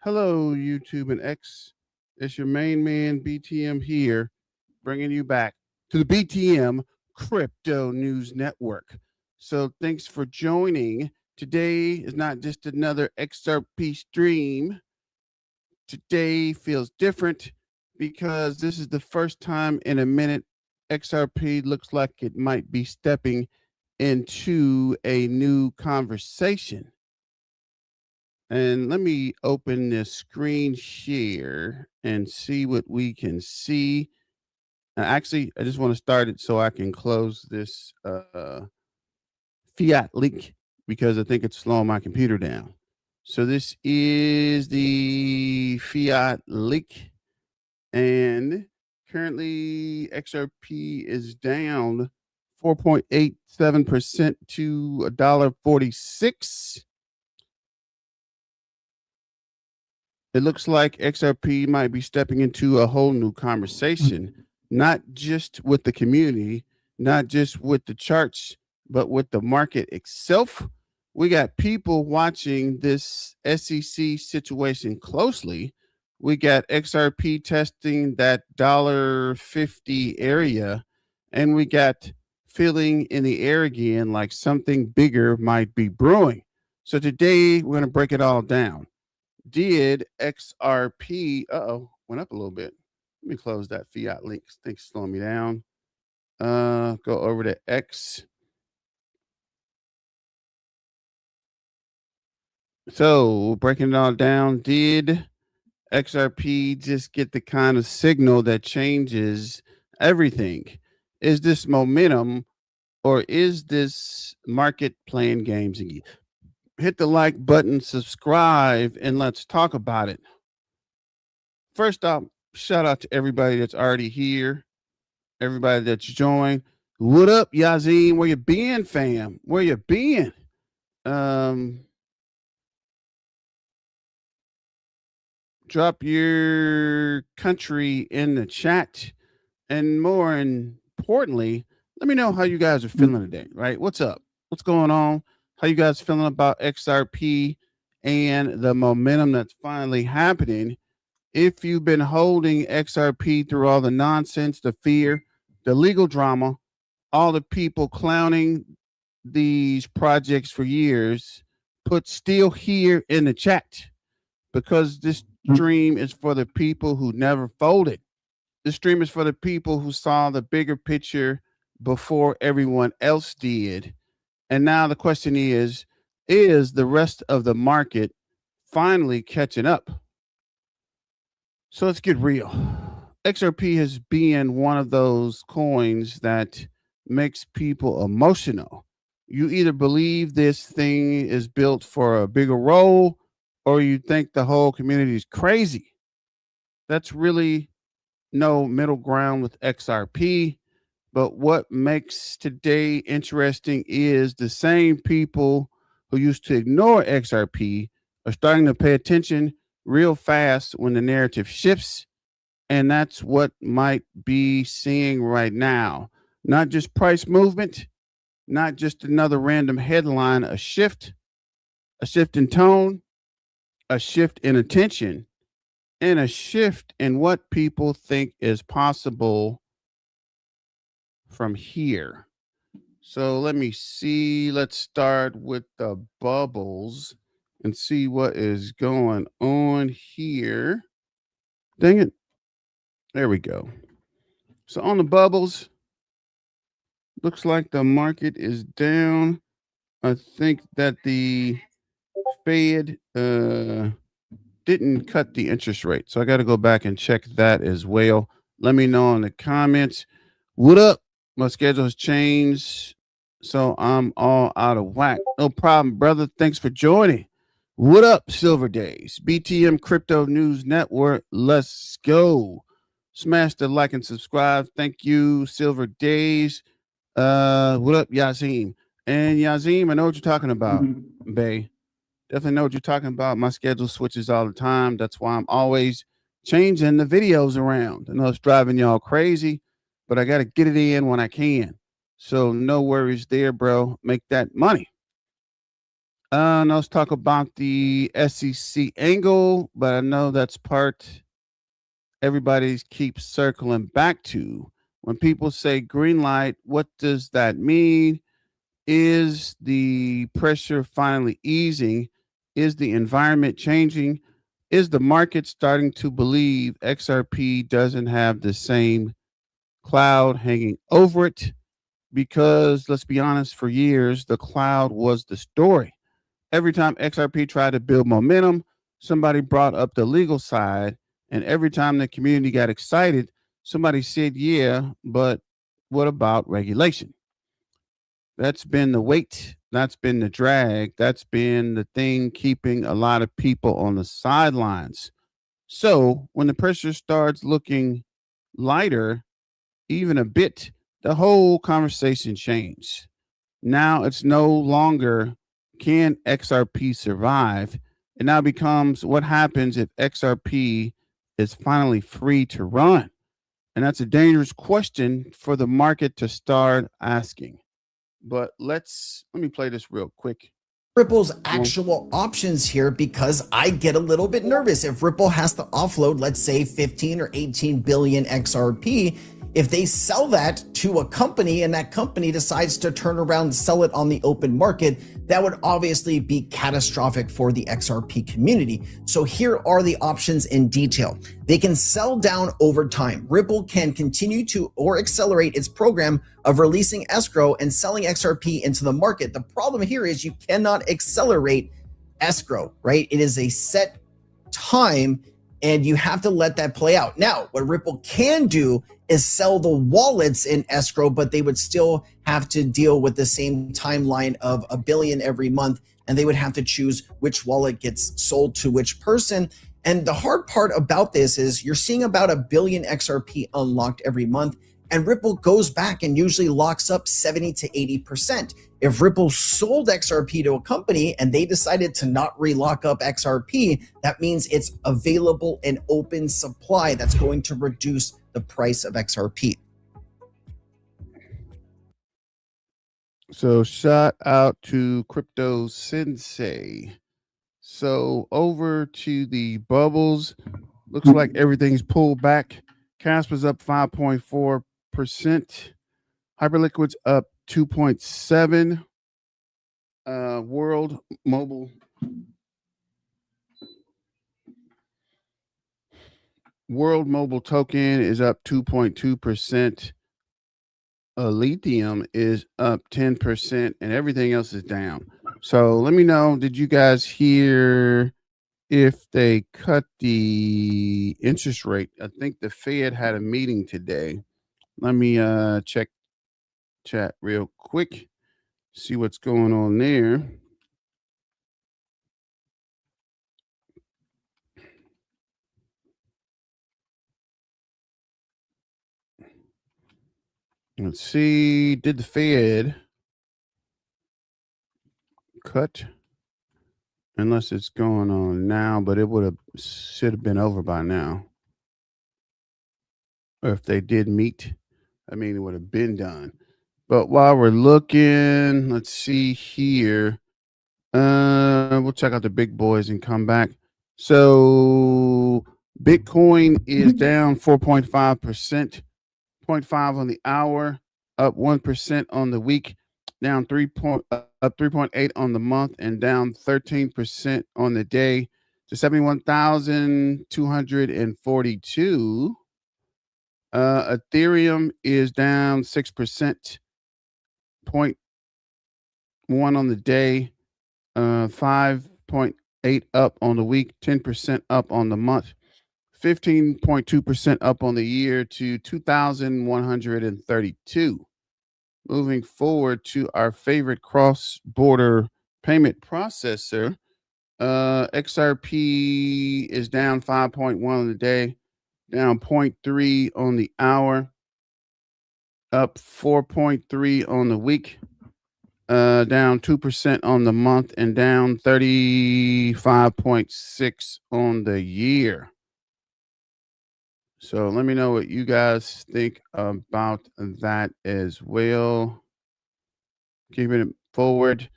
Hello, YouTube and X. It's your main man, BTM, here, bringing you back to the BTM Crypto News Network. So, thanks for joining. Today is not just another XRP stream. Today feels different because this is the first time in a minute XRP looks like it might be stepping into a new conversation. And let me open this screen share and see what we can see. Actually, I just want to start it so I can close this fiat link because I think it's slowing my computer down. So this is the fiat link, and currently XRP is down 4.87% to $1.46. It looks like XRP might be stepping into a whole new conversation, not just with the community, not just with the charts, but with the market itself. We got people watching this SEC situation closely. We got XRP testing that $1.50 area, and we got feeling in the air again like something bigger might be brewing. So today we're going to break it all down. Did XRP, went up a little bit. Let me close that fiat link. Thanks for slowing me down. Go over to X. So breaking it all down, did XRP just get the kind of signal that changes everything? Is this momentum or is this market playing games again? Hit the like button, subscribe, and let's talk about it. First off, shout out to everybody that's already here, everybody that's joined. What up, Yazim? Where you been, fam? Where you been? Drop your country in the chat, and more importantly, let me know how you guys are feeling today. Right? What's up? What's going on? How you guys feeling about XRP and the momentum that's finally happening? If you've been holding XRP through all the nonsense, the fear, the legal drama, all the people clowning these projects for years, put still here in the chat, because this stream is for the people who never folded. This stream is for the people who saw the bigger picture before everyone else did. And now the question is the rest of the market finally catching up? So let's get real. XRP has been one of those coins that makes people emotional. You either believe this thing is built for a bigger role or you think the whole community is crazy. That's really no middle ground with XRP. But what makes today interesting is the same people who used to ignore XRP are starting to pay attention real fast when the narrative shifts. And that's what might be seeing right now. Not just price movement, not just another random headline, a shift in tone, a shift in attention, and a shift in what people think is possible from here. So let me see. Let's start with the bubbles and see what is going on here. Dang it. There we go. So on the bubbles, looks like the market is down. I think that the Fed didn't cut the interest rate. So I got to go back and check that as well. Let me know in the comments. What up? My schedule has changed, so I'm all out of whack. No problem, brother. Thanks for joining. What up, Silver Days? BTM Crypto News Network. Let's go. Smash the like and subscribe. Thank you, Silver Days. What up, Yazim? And Yazim, I know what you're talking about, Bay. Definitely know what you're talking about. My schedule switches all the time. That's why I'm always changing the videos around. I know it's driving y'all crazy, but I got to get it in when I can. So no worries there, bro. Make that money. Now let's talk about the SEC angle, but I know that's part everybody keeps circling back to. When people say green light, what does that mean? Is the pressure finally easing? Is the environment changing? Is the market starting to believe XRP doesn't have the same cloud hanging over it? Because let's be honest, for years, the cloud was the story. Every time XRP tried to build momentum, somebody brought up the legal side. And every time the community got excited, somebody said, yeah, but what about regulation? That's been the weight. That's been the drag. That's been the thing keeping a lot of people on the sidelines. So when the pressure starts looking lighter, even a bit, the whole conversation changed. Now it's no longer can XRP survive? It now becomes what happens if XRP is finally free to run? And that's a dangerous question for the market to start asking. But let me play this real quick. Ripple's actual options here, because I get a little bit nervous if Ripple has to offload, let's say 15 or 18 billion XRP. If they sell that to a company and that company decides to turn around and sell it on the open market, that would obviously be catastrophic for the XRP community. So here are the options in detail. They can sell down over time. Ripple can continue to or accelerate its program of releasing escrow and selling XRP into the market. The problem here is you cannot accelerate escrow, right? It is a set time and you have to let that play out. Now, what Ripple can do is sell the wallets in escrow, but they would still have to deal with the same timeline of a billion every month, and they would have to choose which wallet gets sold to which person. And the hard part about this is you're seeing about a billion XRP unlocked every month, and Ripple goes back and usually locks up 70 to 80%. If Ripple sold XRP to a company and they decided to not relock up XRP, that means it's available in open supply. That's going to reduce the price of XRP. So shout out to Crypto Sensei. So over to the bubbles. Looks like everything's pulled back. Casper's up 5.4%. Hyperliquid's up 2.7. World Mobile token is up 2.2%. Lithium is up 10%, and everything else is down. So let me know, did you guys hear if they cut the interest rate? I think the Fed had a meeting today. Let me check chat real quick, see what's going on there. Let's see, did the Fed cut? Unless it's going on now, but it should have been over by now. Or if they did meet, I mean, it would have been done. But while we're looking, let's see here. We'll check out the big boys and come back. So Bitcoin is down 4.5%, 0.5 on the hour, up 1% on the week, down up 3.8 on the month, and down 13% on the day to 71,242. Ethereum is down 6%, 0.1 on the day, 5.8 up on the week, 10% up on the month, 15.2% up on the year to 2,132. Moving forward to our favorite cross-border payment processor, XRP is down 5.1 on the day, down 0.3 on the hour, up 4.3 on the week, down 2% on the month, and down 35.6 on the year. So let me know what you guys think about that as well. Keeping it forward.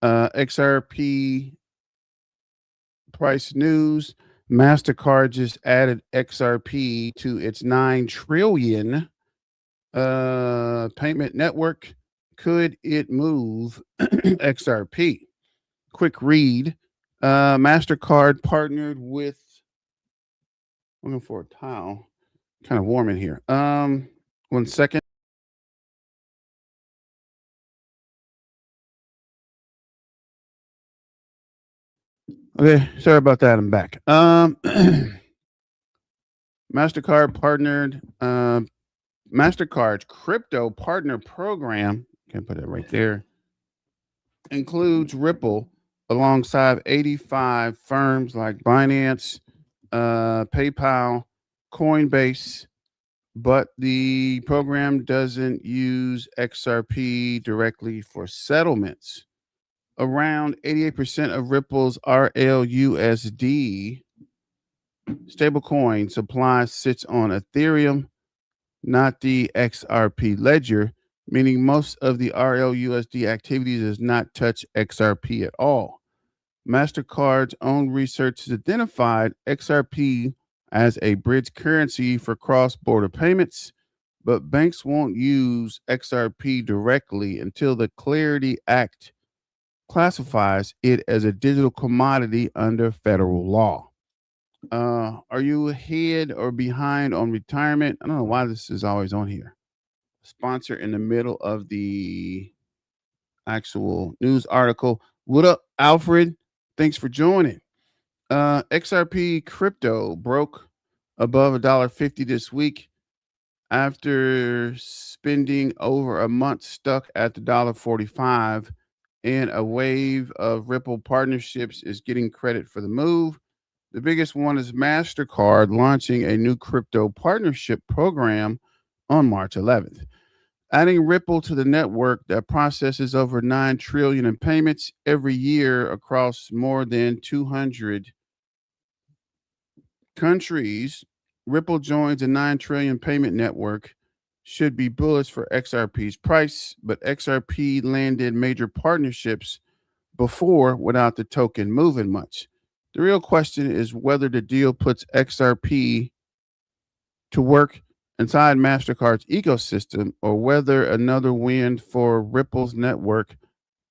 XRP price news. Mastercard just added XRP to its 9 trillion payment network. Could it move XRP? Quick read. Mastercard partnered with, looking for a towel. Kind of warm in here. 1 second. Okay, sorry about that. I'm back. Mastercard partnered. Mastercard's crypto partner program. Can put it right there. Includes Ripple alongside 85 firms like Binance, PayPal, Coinbase, but the program doesn't use XRP directly for settlements. Around 88% of Ripple's RLUSD stablecoin supply sits on Ethereum, not the XRP ledger, meaning most of the RLUSD activity does not touch XRP at all. MasterCard's own research has identified XRP as a bridge currency for cross border payments, but banks won't use XRP directly until the Clarity Act classifies it as a digital commodity under federal law. Are you ahead or behind on retirement? I don't know why this is always on here. Sponsor in the middle of the actual news article. What up, Alfred? Thanks for joining. XRP crypto broke above $1.50 this week after spending over a month stuck at the $1.45, and a wave of Ripple partnerships is getting credit for the move. The biggest one is Mastercard launching a new crypto partnership program on March 11th, adding Ripple to the network that processes over 9 trillion in payments every year across more than 200 countries. Ripple joins a 9 trillion payment network. Should be bullish for XRP's price, but XRP landed major partnerships before without the token moving much. The real question is whether the deal puts XRP to work inside Mastercard's ecosystem or whether another win for Ripple's network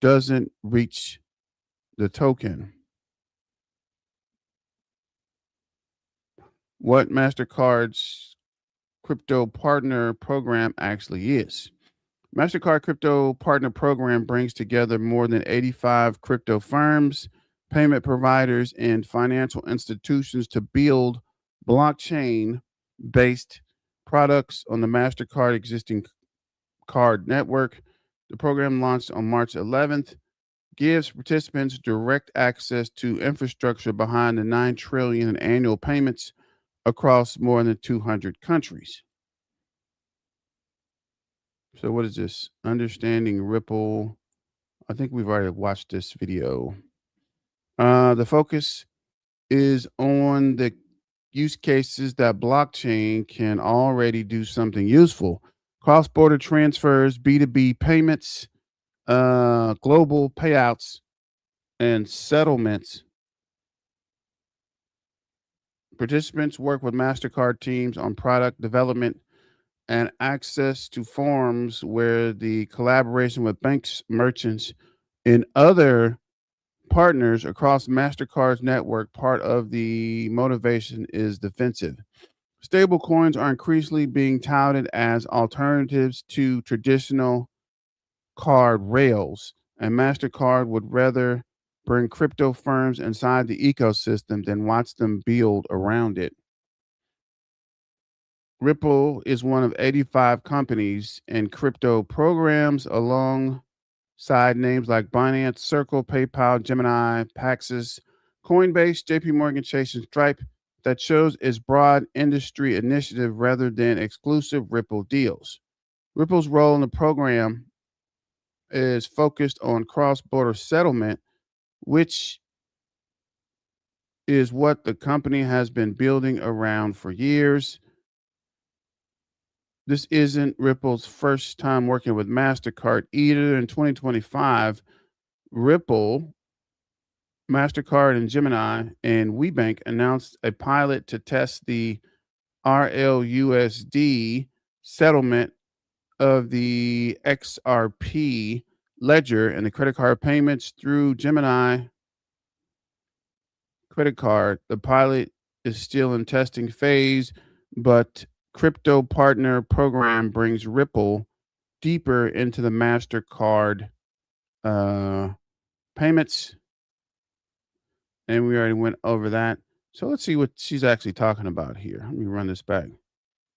doesn't reach the token. What Mastercard's crypto partner program actually is. Mastercard Crypto Partner Program brings together more than 85 crypto firms, payment providers, and financial institutions to build blockchain based products on the Mastercard existing card network. The program launched on March 11th, gives participants direct access to infrastructure behind the 9 trillion in annual payments across more than 200 countries. So what is this? Understanding Ripple. I think we've already watched this video. The focus is on the use cases that blockchain can already do something useful. Cross-border transfers, B2B payments, global payouts, and settlements. Participants work with Mastercard teams on product development and access to forums where the collaboration with banks, merchants, and other partners across Mastercard's network. Part of the motivation is defensive. Stable coins are increasingly being touted as alternatives to traditional card rails, and Mastercard would rather bring crypto firms inside the ecosystem than watch them build around it. Ripple is one of 85 companies and crypto programs alongside names like Binance, Circle, PayPal, Gemini, Paxos, Coinbase, JP Morgan Chase, and Stripe that shows its broad industry initiative rather than exclusive Ripple deals. Ripple's role in the program is focused on cross-border settlement, which is what the company has been building around for years. This isn't Ripple's first time working with Mastercard either. In 2025, Ripple, Mastercard, and Gemini and WeBank announced a pilot to test the RLUSD settlement of the XRP ledger and the credit card payments through Gemini credit card. The pilot is still in testing phase, but crypto partner program brings Ripple deeper into the Mastercard payments, and we already went over that. So let's see what she's actually talking about here. Let me run this back.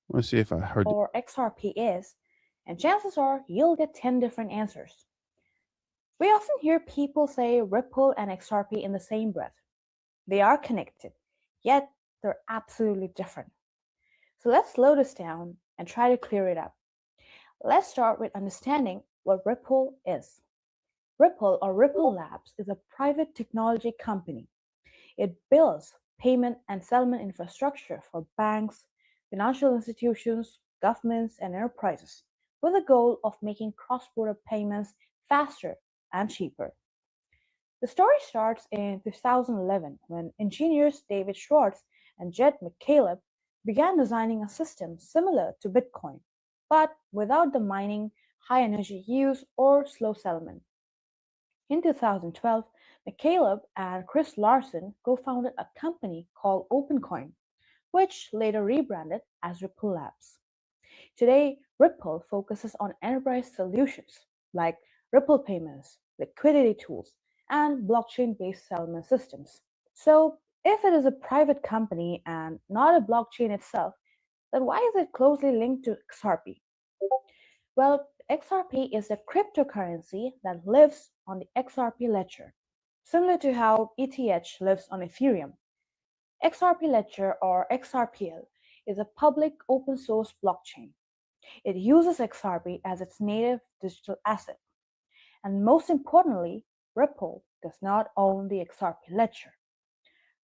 Let's see if I heard. Or XRP is, and chances are you'll get 10 different answers. We often hear people say Ripple and XRP in the same breath. They are connected, yet they're absolutely different. So let's slow this down and try to clear it up. Let's start with understanding what Ripple is. Ripple or Ripple Labs is a private technology company. It builds payment and settlement infrastructure for banks, financial institutions, governments, and enterprises with the goal of making cross-border payments faster and cheaper. The story starts in 2011 when engineers David Schwartz and Jed McCaleb began designing a system similar to Bitcoin, but without the mining, high energy use, or slow settlement. In 2012, McCaleb and Chris Larson co-founded a company called OpenCoin, which later rebranded as Ripple Labs. Today, Ripple focuses on enterprise solutions like Ripple payments, liquidity tools, and blockchain-based settlement systems. So, if it is a private company and not a blockchain itself, then why is it closely linked to XRP? Well, XRP is the cryptocurrency that lives on the XRP ledger, similar to how ETH lives on Ethereum. XRP Ledger or XRPL is a public open source blockchain. It uses XRP as its native digital asset. And most importantly, Ripple does not own the XRP ledger.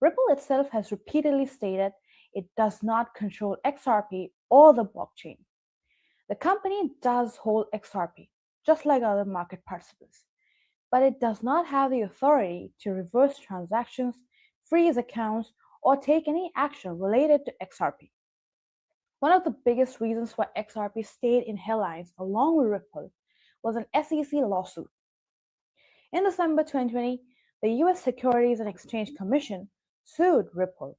Ripple itself has repeatedly stated it does not control XRP or the blockchain. The company does hold XRP, just like other market participants, but it does not have the authority to reverse transactions, freeze accounts, or take any action related to XRP. One of the biggest reasons why XRP stayed in headlines along with Ripple was an SEC lawsuit. In December 2020, the US Securities and Exchange Commission sued Ripple,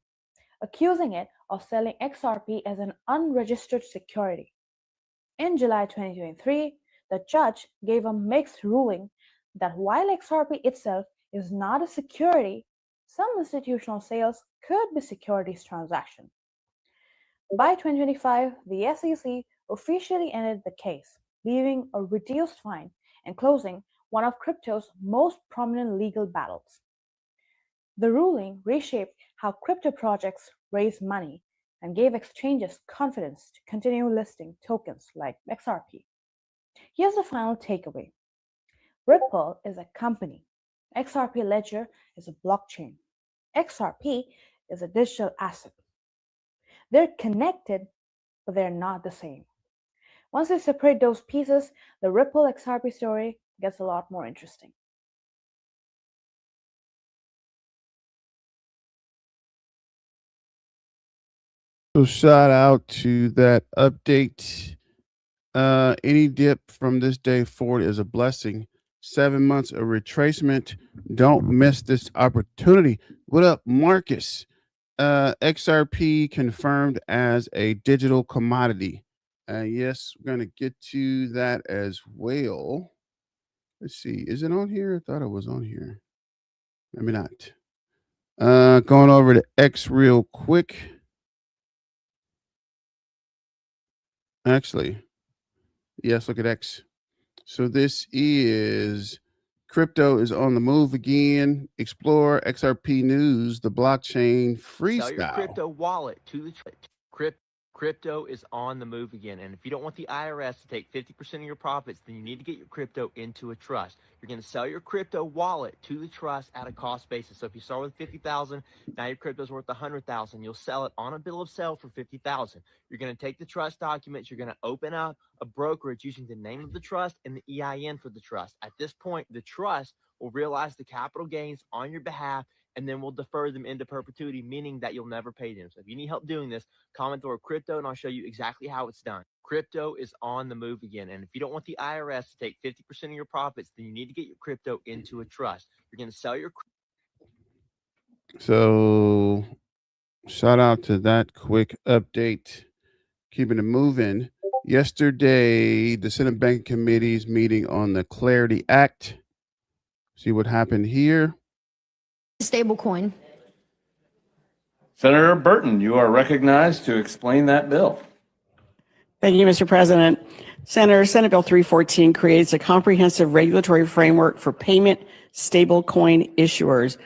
accusing it of selling XRP as an unregistered security. In July 2023, the judge gave a mixed ruling that while XRP itself is not a security, some institutional sales could be securities transactions. By 2025, the SEC officially ended the case, leaving a reduced fine and closing one of crypto's most prominent legal battles. The ruling reshaped how crypto projects raise money and gave exchanges confidence to continue listing tokens like XRP. Here's the final takeaway. Ripple is a company. XRP Ledger is a blockchain. XRP is a digital asset. They're connected, but they're not the same. Once you separate those pieces, the Ripple XRP story gets a lot more interesting. So shout out to that update. Any dip from this day forward is a blessing. 7 months of retracement. Don't miss this opportunity. What up, Marcus? XRP confirmed as a digital commodity. Yes, we're going to get to that as well. Let's see. Is it on here? I thought it was on here. Maybe not. Going over to X real quick. Actually, yes, look at X. So this is crypto is on the move again. Explore XRP news, the blockchain freestyle. Sell your crypto wallet to the crypto is on the move again. And if you don't want the IRS to take 50% of your profits, then you need to get your crypto into a trust. You're going to sell your crypto wallet to the trust at a cost basis. So if you start with 50,000, now your crypto is worth 100,000. You'll sell it on a bill of sale for 50,000. You're going to take the trust documents. You're going to open up a brokerage using the name of the trust and the EIN for the trust. At this point, the trust will realize the capital gains on your behalf, and then we'll defer them into perpetuity, meaning that you'll never pay them. So if you need help doing this, comment the word crypto and I'll show you exactly how it's done. Crypto is on the move again. And if you don't want the IRS to take 50% of your profits, then you need to get your crypto into a trust. You're going to sell your. So shout out to that quick update. Keeping it moving. Yesterday, the Senate Banking Committee's meeting on the Clarity Act. See what happened here. Stablecoin. Senator Burton, you are recognized to explain that bill. Thank you, Mr. President. Senate Bill 314 creates a comprehensive regulatory framework for payment stablecoin issuers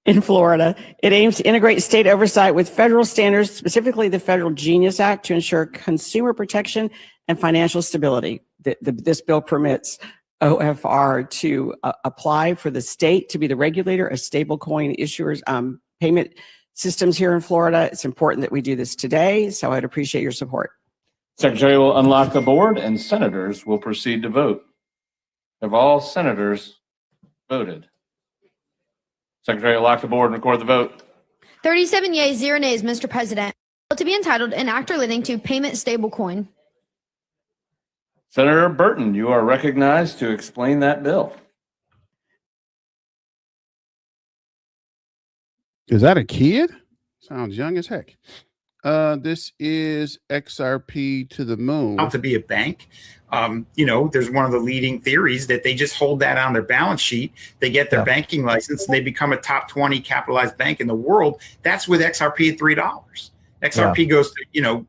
in Florida. It aims to integrate state oversight with federal standards, specifically the Federal Genius Act, to ensure consumer protection and financial stability. This bill permits OFR to apply for the state to be the regulator of stablecoin issuers payment systems here in Florida. It's important that we do this today, so I'd appreciate your support. Secretary will unlock the board and senators will proceed to vote. Have all senators voted? Secretary will lock the board and record the vote. 37 yeas, 0 nays, Mr. President. Bill to be entitled an act relating to payment stablecoin. Senator Burton, you are recognized to explain that bill. Is that a kid? Sounds young as heck. This is XRP to the moon. Out to be a bank. There's one of the leading theories that they just hold that on their balance sheet. They get their banking license and they become a top 20 capitalized bank in the world. That's with XRP at $3. XRP goes to,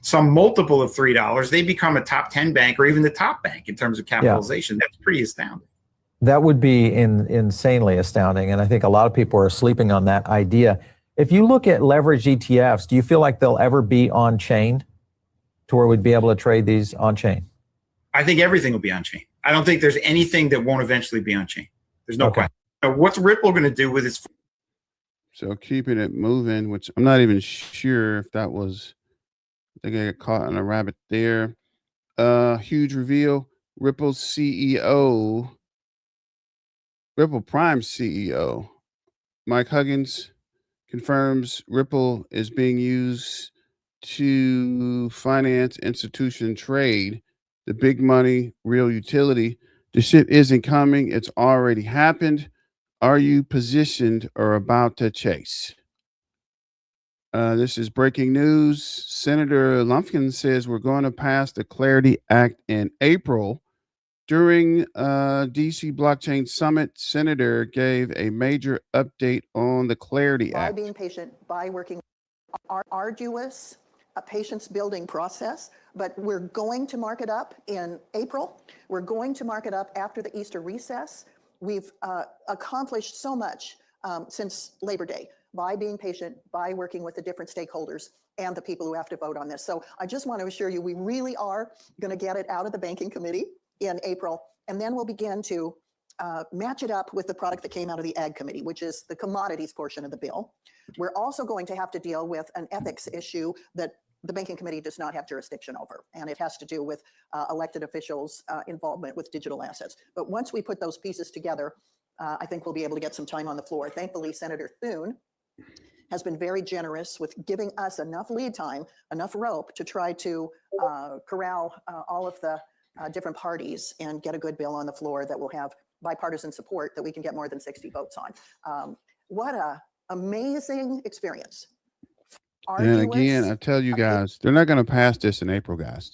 some multiple of $3. They become a top 10 bank or even the top bank in terms of capitalization. That's pretty astounding. That would be insanely astounding. And I think a lot of people are sleeping on that idea. If you look at leveraged ETFs, do you feel like they'll ever be on chain to where we'd be able to trade these on chain? I think everything will be on chain. I don't think there's anything that won't eventually be on chain. There's no question. What's Ripple going to do with its? So keeping it moving, which I'm not even sure if that was, I think I got caught on a rabbit there. Huge reveal. Ripple's CEO, Ripple Prime CEO, Mike Huggins, confirms Ripple is being used to finance institution trade, the big money, real utility. The shit isn't coming. It's already happened. Are you positioned or about to chase? This is breaking news. Senator Lumpkin says we're going to pass the Clarity Act in April. During DC Blockchain Summit, Senator gave a major update on the Clarity Act. By being patient, by working arduous, a patience building process, but we're going to mark it up in April. We're going to mark it up after the Easter recess. We've accomplished so much since Labor Day by being patient, by working with the different stakeholders and the people who have to vote on this. So I just want to assure you, we really are going to get it out of the Banking Committee in April, and then we'll begin to match it up with the product that came out of the Ag Committee, which is the commodities portion of the bill. We're also going to have to deal with an ethics issue that the Banking Committee does not have jurisdiction over, and it has to do with elected officials' involvement with digital assets. But once we put those pieces together, I think we'll be able to get some time on the floor. Thankfully, Senator Thune has been very generous with giving us enough lead time, enough rope to try to corral all of the different parties and get a good bill on the floor that will have bipartisan support that we can get more than 60 votes on. What a amazing experience. And again, I tell you guys, they're not going to pass this in April, guys.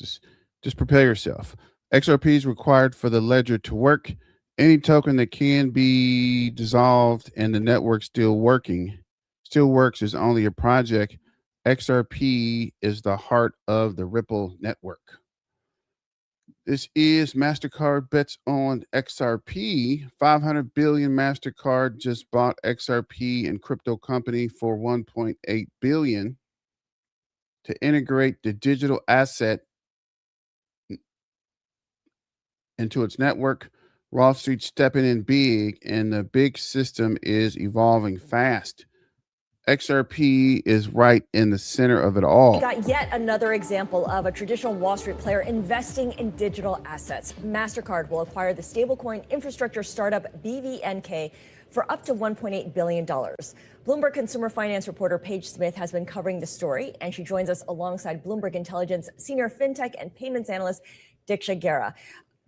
Just prepare yourself. XRP is required for the ledger to work. Any token that can be dissolved and the network still works is only a project. XRP is the heart of the Ripple network. This is Mastercard bets on XRP. 500 billion Mastercard just bought XRP and crypto company for 1.8 billion to integrate the digital asset into its network. Wall Street stepping in big, and the big system is evolving fast. XRP is right in the center of it all. We got yet another example of a traditional Wall Street player investing in digital assets. Mastercard will acquire the stablecoin infrastructure startup BVNK for up to $1.8 billion. Bloomberg consumer finance reporter Paige Smith has been covering the story, and she joins us alongside Bloomberg Intelligence senior fintech and payments analyst Diksha Gera.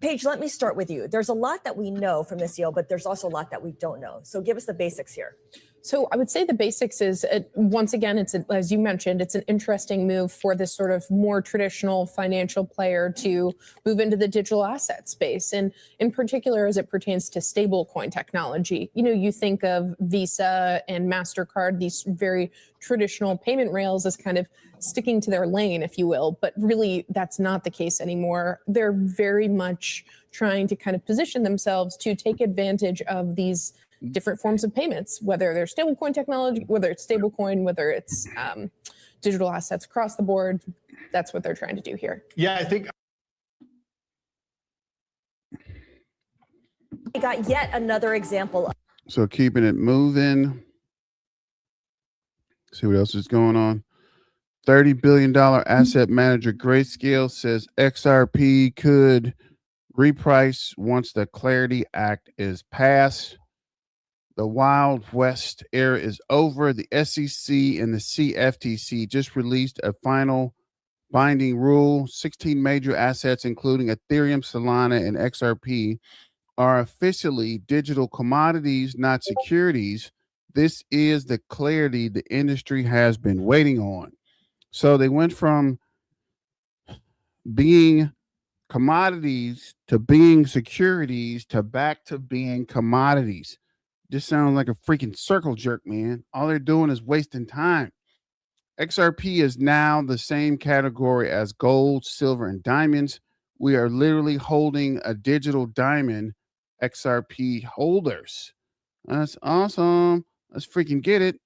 Paige, let me start with you. There's a lot that we know from this deal, but there's also a lot that we don't know. So give us the basics here. So I would say the basics is, once again, as you mentioned, it's an interesting move for this sort of more traditional financial player to move into the digital asset space. And in particular, as it pertains to stablecoin technology, you think of Visa and Mastercard, these very traditional payment rails, as kind of sticking to their lane, if you will. But really, that's not the case anymore. They're very much trying to kind of position themselves to take advantage of these different forms of payments, whether they're stablecoin technology, whether it's stablecoin, whether it's digital assets across the board. That's what they're trying to do here. Yeah, I think we got yet another example. So keeping it moving. See what else is going on. $30 billion asset manager Grayscale says XRP could reprice once the Clarity Act is passed. The Wild West era is over. The SEC and the CFTC just released a final binding rule. 16 major assets, including Ethereum, Solana, and XRP, are officially digital commodities, not securities. This is the clarity the industry has been waiting on. So they went from being commodities to being securities to back to being commodities. This sounds like a freaking circle jerk, man. All they're doing is wasting time. XRP is now the same category as gold, silver, and diamonds. We are literally holding a digital diamond, XRP holders. That's awesome. Let's freaking get it.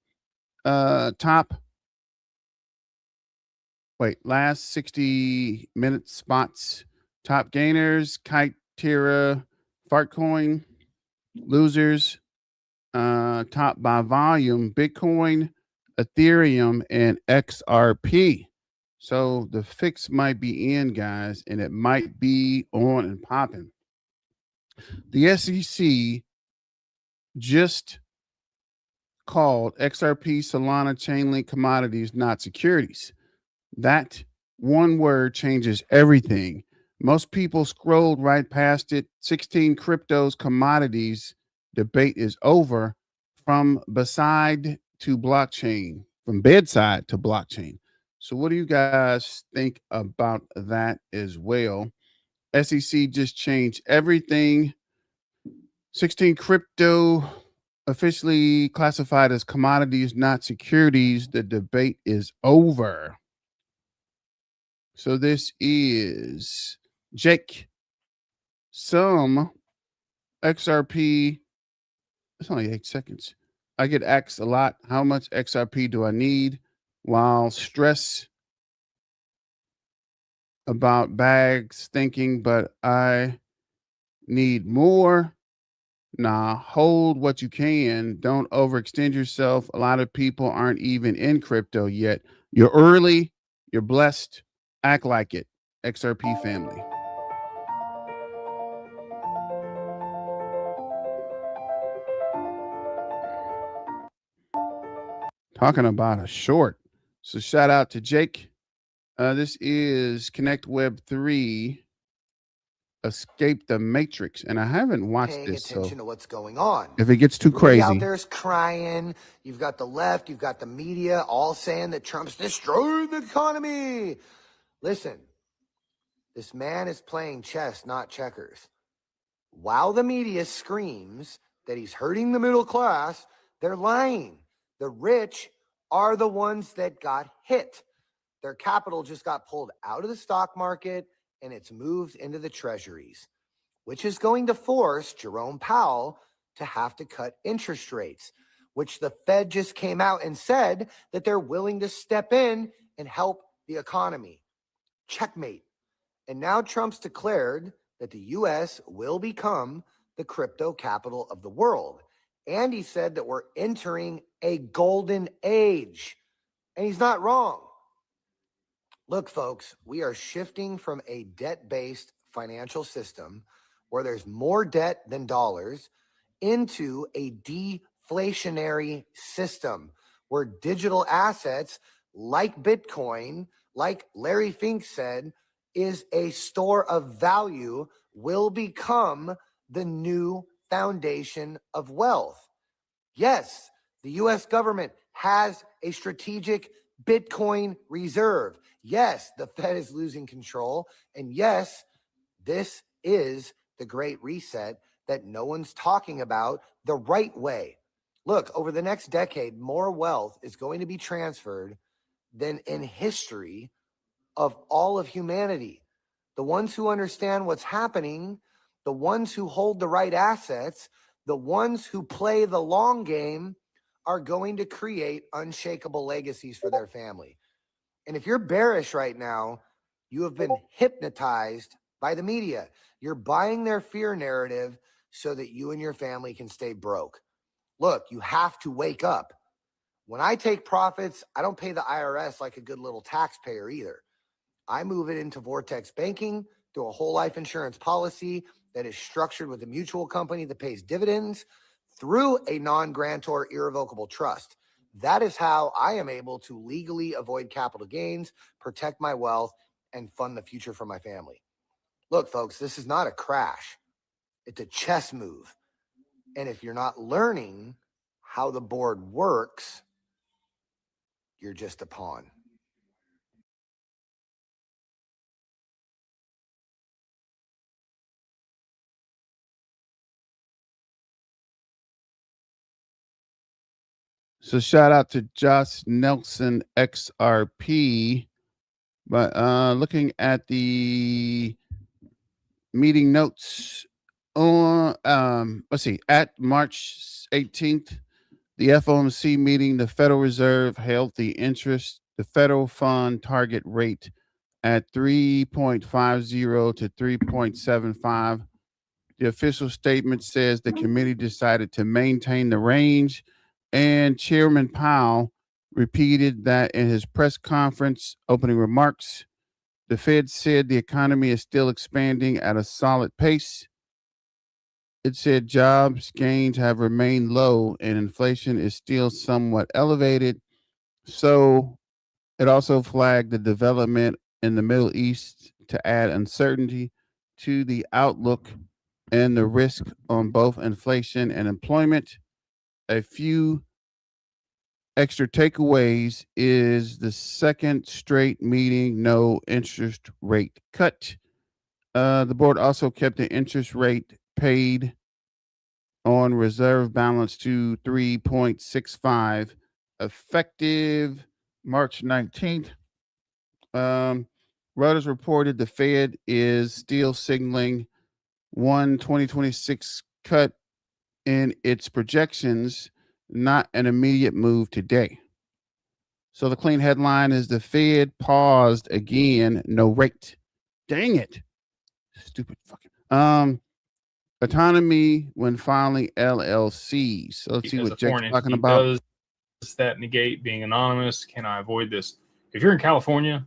Last 60 minute spots. Top gainers, Kite, Terra, Fartcoin. Losers, top by volume, Bitcoin, Ethereum, and XRP. So the fix might be in, guys, and it might be on and popping. The SEC just called XRP, Solana, Chainlink commodities, not securities. That one word changes everything. Most people scrolled right past it. 16 cryptos, commodities. Debate is over. From bedside to blockchain. So what do you guys think about that as well? SEC just changed everything. 16 crypto officially classified as commodities, not securities. The debate is over. So this is Jake. Some XRP. It's only 8 seconds. I get asked a lot, how much XRP do I need? While stress about bags thinking, but I need more. Nah, hold what you can. Don't overextend yourself. A lot of people aren't even in crypto yet. You're early. You're blessed. Act like it. XRP family. Talking about a short. So shout out to Jake. This is Connect Web 3, Escape the Matrix. And I haven't watched paying this. attention So to what's going on. if it gets too Everybody crazy. out there's crying. You've got the left, you've got the media all saying that Trump's destroyed the economy. Listen, this man is playing chess, not checkers. While the media screams that he's hurting the middle class, they're lying. The rich are the ones that got hit. Their capital just got pulled out of the stock market and it's moved into the treasuries, which is going to force Jerome Powell to have to cut interest rates, which the Fed just came out and said that they're willing to step in and help the economy. Checkmate. And now Trump's declared that the U.S. will become the crypto capital of the world. And he said that we're entering a golden age. And he's not wrong. Look, folks, we are shifting from a debt-based financial system where there's more debt than dollars into a deflationary system where digital assets like Bitcoin, like Larry Fink said, is a store of value, will become the new foundation of wealth. Yes, the US government has a strategic Bitcoin reserve. Yes, the Fed is losing control. And yes, this is the Great Reset that no one's talking about the right way. Look, over the next decade, more wealth is going to be transferred than in history of all of humanity. The ones who understand what's happening, the ones who hold the right assets, the ones who play the long game are going to create unshakable legacies for their family. And if you're bearish right now, you have been hypnotized by the media. You're buying their fear narrative so that you and your family can stay broke. Look, you have to wake up. When I take profits, I don't pay the IRS like a good little taxpayer either. I move it into Vortex Banking through a whole life insurance policy that is structured with a mutual company that pays dividends through a non-grantor irrevocable trust. That is how I am able to legally avoid capital gains, protect my wealth, and fund the future for my family. Look, folks, this is not a crash. It's a chess move. And if you're not learning how the board works, you're just a pawn. So shout out to Josh Nelson XRP. But looking at the meeting notes on let's see, at March 18th, the FOMC meeting, the Federal Reserve held the federal fund target rate at 3.50 to 3.75. The official statement says the committee decided to maintain the range, and Chairman Powell repeated that in his press conference opening remarks. The Fed said the economy is still expanding at a solid pace. It said jobs gains have remained low and inflation is still somewhat elevated. So it also flagged the development in the Middle East to add uncertainty to the outlook and the risk on both inflation and employment. A few extra takeaways is the second straight meeting, no interest rate cut. The board also kept the interest rate paid on reserve balance to 3.65 effective March 19th. Reuters reported the Fed is still signaling 2026 cut in its projections, not an immediate move today. So the clean headline is the Fed paused again, no rate. Dang it. Stupid fucking. Autonomy when filing LLC. So let's see As what a Jake's foreign talking entity, about. does that negate being anonymous? Can I avoid this? If you're in California,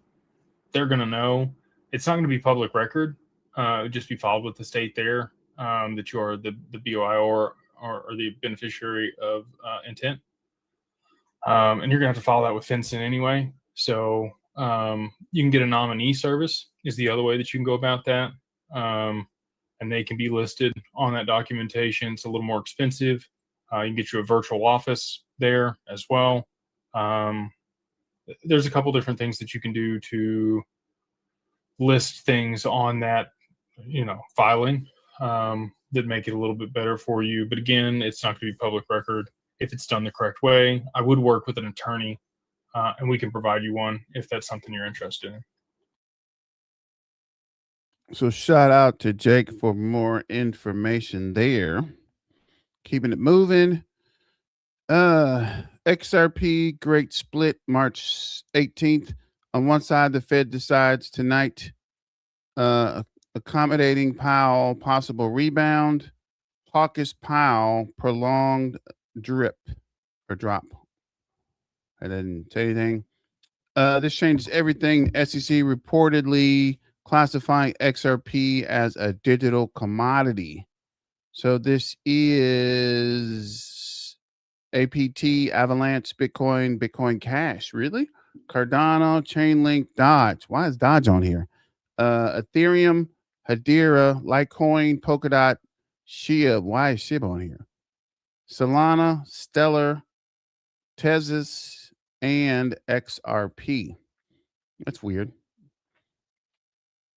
they're going to know. It's not going to be public record. It would just be filed with the state there that you are the BOI or the beneficiary of intent. And you're going to have to file that with FinCEN anyway. So you can get a nominee service is the other way that you can go about that. And they can be listed on that documentation. It's a little more expensive. You can get you a virtual office there as well. There's a couple different things that you can do to list things on that, filing that make it a little bit better for you. But again, it's not going to be public record if it's done the correct way. I would work with an attorney, and we can provide you one if that's something you're interested in. So shout out to Jake for more information there. Keeping it moving. XRP great split March 18th. On one side, the Fed decides tonight, accommodating Powell possible rebound. Caucus Powell prolonged drip or drop. I didn't say anything. This changes everything. SEC reportedly classifying XRP as a digital commodity. So this is APT, Avalanche, Bitcoin, Bitcoin Cash. Really? Cardano, Chainlink, Dodge. Why is Dodge on here? Ethereum, Hedera, Litecoin, Polkadot, SHIB. Why is SHIB on here? Solana, Stellar, Tezos, and XRP. That's weird.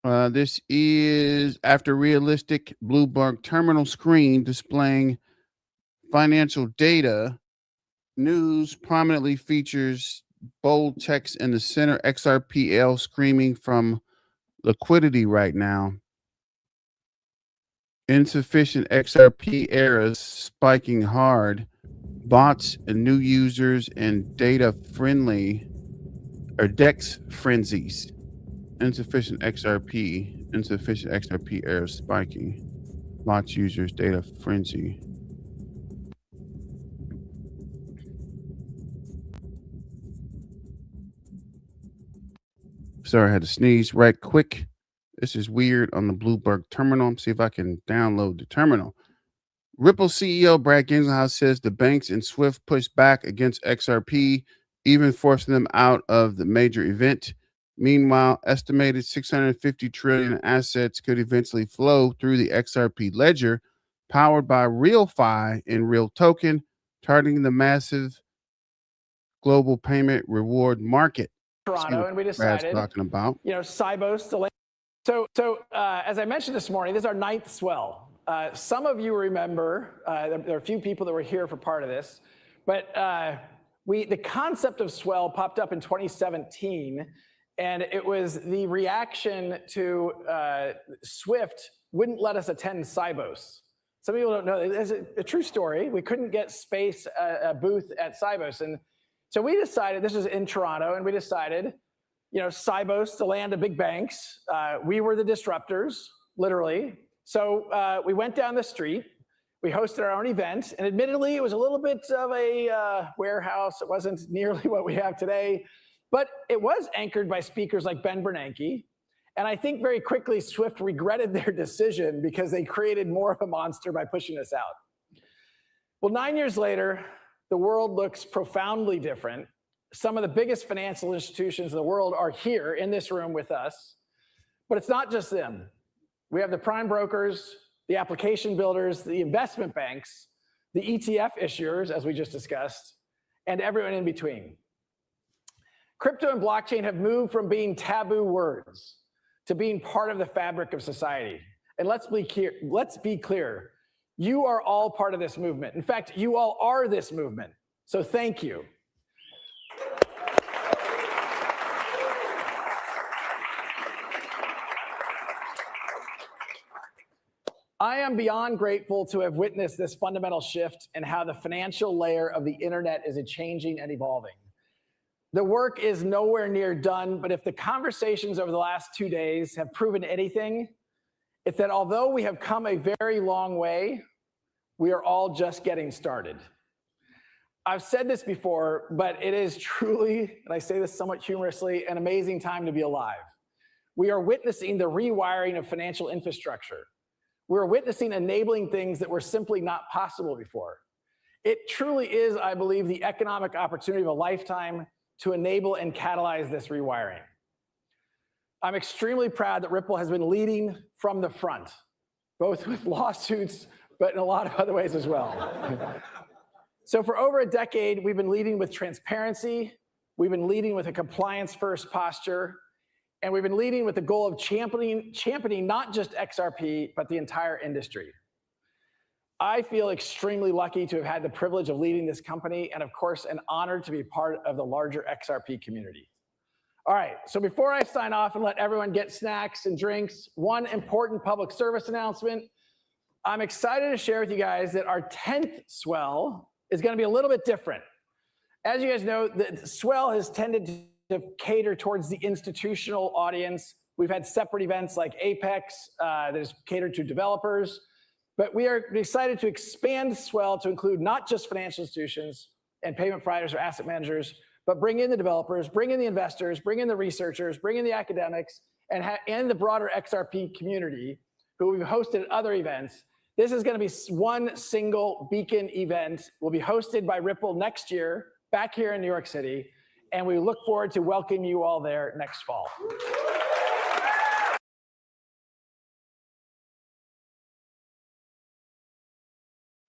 This is after realistic Bloomberg terminal screen displaying financial data. News prominently features bold text in the center. XRPL screaming from liquidity right now. Insufficient XRP errors spiking hard. Bots and new users and data friendly or DEX frenzies. Insufficient XRP errors spiking. Bots users data frenzy. Sorry, I had to sneeze right quick. This is weird on the Bloomberg terminal. See if I can download the terminal. Ripple CEO Brad Gingellhouse says the banks and SWIFT pushed back against XRP, even forcing them out of the major event. Meanwhile, estimated 650 trillion assets could eventually flow through the XRP ledger, powered by RealFi and Real Token, targeting the massive global payment reward market. Toronto, and we decided, talking about, Sibos to land. So as I mentioned this morning, this is our 9th swell. Some of you remember, there are a few people that were here for part of this, but the concept of swell popped up in 2017, and it was the reaction to SWIFT wouldn't let us attend Sibos. Some people don't know, it's a true story. We couldn't get space, a booth at Sibos, and so we decided, this was in Toronto, and we decided, Sibos, the land of big banks, we were the disruptors, literally. So we went down the street, we hosted our own event, and admittedly, it was a little bit of a warehouse. It wasn't nearly what we have today, but it was anchored by speakers like Ben Bernanke. And I think very quickly, SWIFT regretted their decision because they created more of a monster by pushing us out. Well, 9 years later, the world looks profoundly different. Some of the biggest financial institutions in the world are here in this room with us, but it's not just them. We have the prime brokers, the application builders, the investment banks, the ETF issuers, as we just discussed, and everyone in between. Crypto and blockchain have moved from being taboo words to being part of the fabric of society. And let's be clear. You are all part of this movement. In fact, you all are this movement. So thank you. I am beyond grateful to have witnessed this fundamental shift in how the financial layer of the internet is changing and evolving. The work is nowhere near done, but if the conversations over the last 2 days have proven anything, it's that although we have come a very long way, we are all just getting started. I've said this before, but it is truly, and I say this somewhat humorously, an amazing time to be alive. We are witnessing the rewiring of financial infrastructure. We're witnessing enabling things that were simply not possible before. It truly is, I believe, the economic opportunity of a lifetime to enable and catalyze this rewiring. I'm extremely proud that Ripple has been leading from the front, both with lawsuits, but in a lot of other ways as well. So for over a decade, we've been leading with transparency, we've been leading with a compliance-first posture, and we've been leading with the goal of championing not just XRP, but the entire industry. I feel extremely lucky to have had the privilege of leading this company, and of course, an honor to be part of the larger XRP community. All right, so before I sign off and let everyone get snacks and drinks, one important public service announcement. I'm excited to share with you guys that our 10th swell is going to be a little bit different. As you guys know, the swell has tended to cater towards the institutional audience. We've had separate events like Apex that is catered to developers. But we are excited to expand Swell to include not just financial institutions and payment providers or asset managers, but bring in the developers, bring in the investors, bring in the researchers, bring in the academics, and the broader XRP community who we've hosted at other events. This is going to be one single beacon event. Will be hosted by Ripple next year, back here in New York City, and we look forward to welcoming you all there next fall.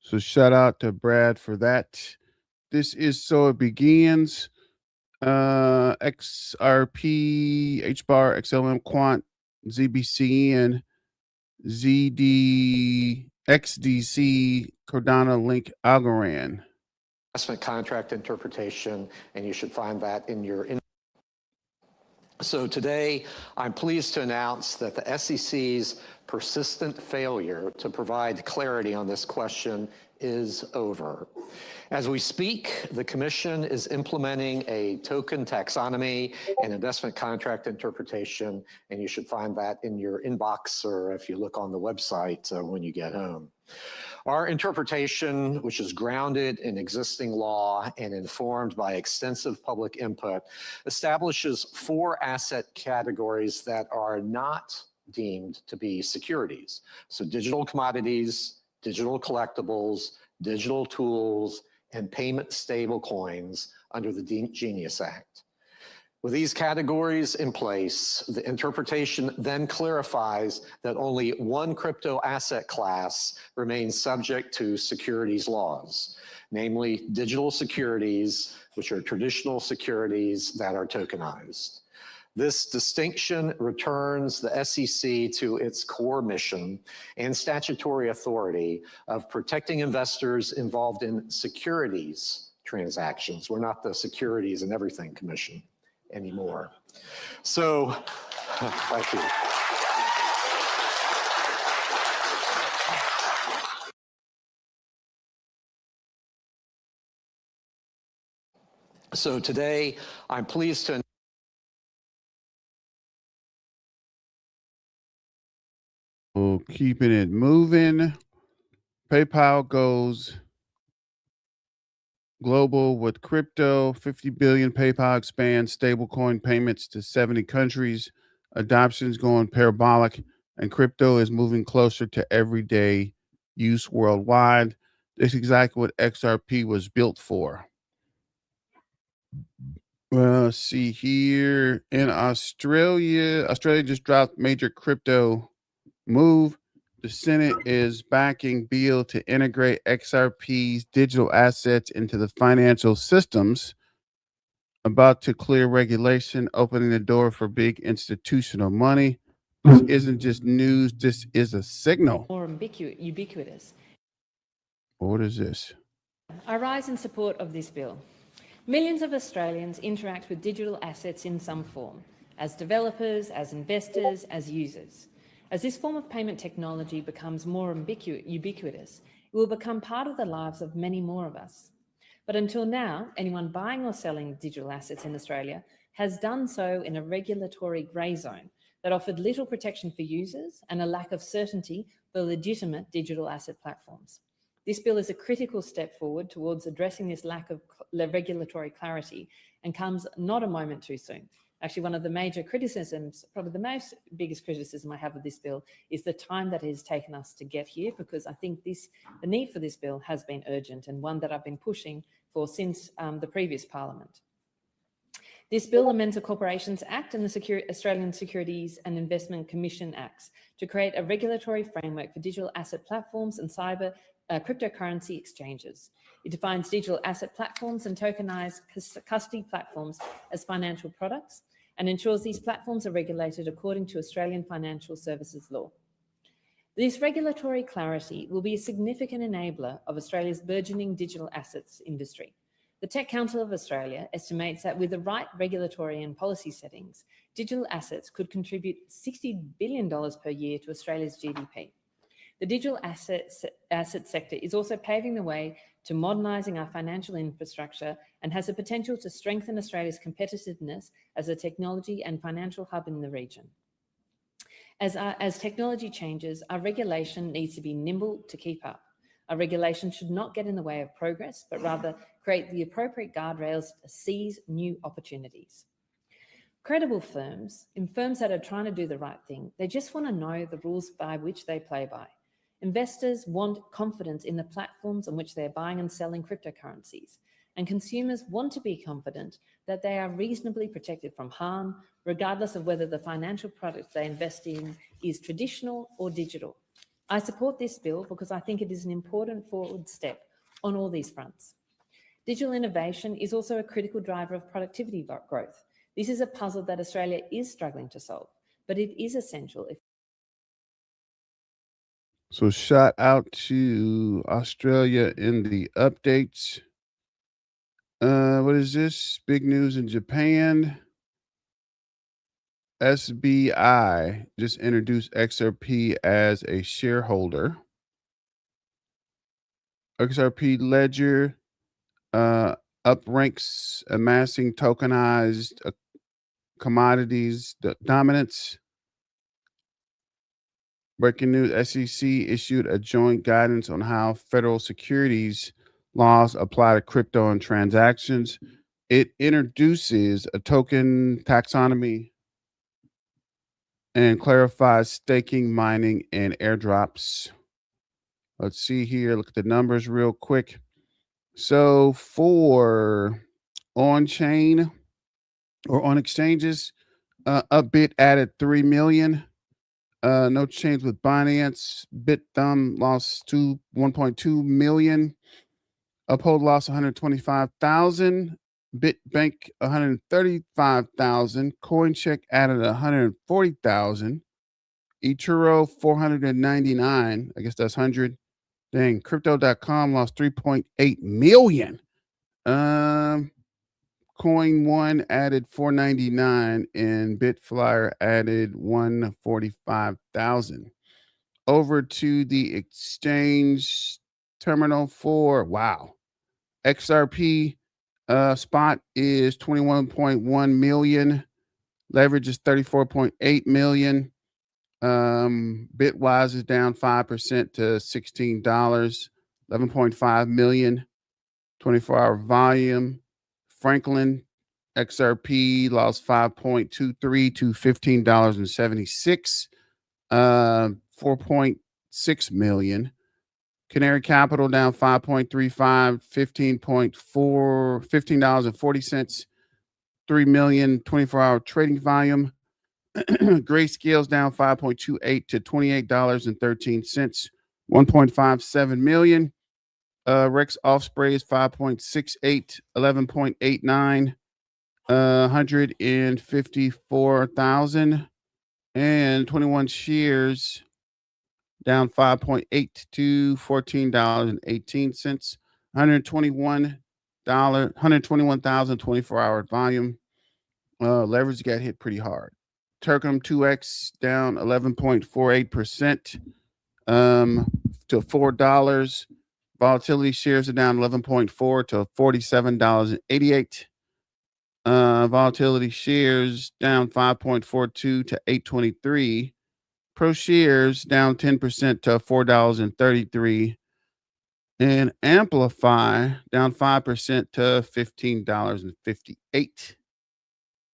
So shout out to Brad for that. This is So It Begins. XRP, HBAR, XLM Quant, ZBCN, ZD, XDC, Cardano, Link, Algorand. Investment contract interpretation, and you should find that in your. So today, I'm pleased to announce that the SEC's persistent failure to provide clarity on this question is over. As we speak, the Commission is implementing a token taxonomy and investment contract interpretation, and you should find that in your inbox or if you look on the website when you get home. Our interpretation, which is grounded in existing law and informed by extensive public input, establishes 4 asset categories that are not deemed to be securities. So digital commodities, digital collectibles, digital tools, and payment stable coins under the Genius Act. With these categories in place, the interpretation then clarifies that only one crypto asset class remains subject to securities laws, namely digital securities, which are traditional securities that are tokenized. This distinction returns the SEC to its core mission and statutory authority of protecting investors involved in securities transactions. We're not the Securities and Everything Commission anymore. So, thank you. So today, I'm pleased to. Well, keeping it moving. PayPal goes global with crypto. 50 billion. PayPal expands stablecoin payments to 70 countries. Adoption's going parabolic, and crypto is moving closer to everyday use worldwide. This is exactly what XRP was built for. Well, let's see here. In Australia just dropped major crypto move. The Senate is backing bill to integrate XRP's digital assets into the financial systems. About to clear regulation, opening the door for big institutional money. This isn't just news, this is a signal. More ubiquitous. What is this? I rise in support of this bill. Millions of Australians interact with digital assets in some form, as developers, as investors, as users. As this form of payment technology becomes more ubiquitous, it will become part of the lives of many more of us. But until now, anyone buying or selling digital assets in Australia has done so in a regulatory grey zone that offered little protection for users and a lack of certainty for legitimate digital asset platforms. This bill is a critical step forward towards addressing this lack of regulatory clarity and comes not a moment too soon. Actually, one of the major criticisms, probably the biggest criticism I have of this bill, is the time that it has taken us to get here, because I think the need for this bill has been urgent and one that I've been pushing for since the previous Parliament. This bill amends the Corporations Act and the Australian Securities and Investment Commission Acts to create a regulatory framework for digital asset platforms and cryptocurrency exchanges. It defines digital asset platforms and tokenized custody platforms as financial products and ensures these platforms are regulated according to Australian financial services law. This regulatory clarity will be a significant enabler of Australia's burgeoning digital assets industry. The Tech Council of Australia estimates that with the right regulatory and policy settings, digital assets could contribute $60 billion per year to Australia's GDP. The digital asset sector is also paving the way to modernising our financial infrastructure and has the potential to strengthen Australia's competitiveness as a technology and financial hub in the region. As technology changes, our regulation needs to be nimble to keep up. Our regulation should not get in the way of progress, but rather create the appropriate guardrails to seize new opportunities. Credible firms, in firms that are trying to do the right thing, they just want to know the rules by which they play by. Investors want confidence in the platforms on which they're buying and selling cryptocurrencies, and consumers want to be confident that they are reasonably protected from harm, regardless of whether the financial product they invest in is traditional or digital. I support this bill because I think it is an important forward step on all these fronts. Digital innovation is also a critical driver of productivity growth. This is a puzzle that Australia is struggling to solve, but it is essential if So shout out to Australia in the updates. What is this? Big news in Japan. SBI just introduced XRP as a shareholder. XRP Ledger upranks amassing tokenized commodities dominance. Breaking news, SEC issued a joint guidance on how federal securities laws apply to crypto and transactions. It introduces a token taxonomy and clarifies staking, mining, and airdrops. Let's see here. Look at the numbers real quick. So for on-chain or on exchanges, Upbit added 3 million. No change with Binance. BitThumb lost 1.2 million. Uphold lost 125,000. BitBank 135,000. CoinCheck added 140,000. eToro 499. I guess that's 100. Dang, crypto.com lost 3.8 million. Coin One added 499 and Bitflyer added 145,000. Over to the exchange terminal for XRP spot is 21.1 million. Leverage is 34.8 million. Bitwise is down 5% to $16, 11.5 million. 24-hour volume. Franklin XRP lost 5.23 to $15.76. 4.6 million. Canary Capital down 5.35, $15.40. 3 million 24-hour trading volume. Grayscale's down 5.28 to $28.13. 1.57 million. Rex Offspray is 5.68, 11.89, 154,000, and 21 shares down 5.8 to $14.18. 121,000 24-hour volume. Leverage got hit pretty hard. Turkum 2X down 11.48% to $4. Volatility shares are down 11.4 to $47.88. Volatility shares down 5.42 to $8.23. Pro shares down 10% to $4.33. And Amplify down 5% to $15.58.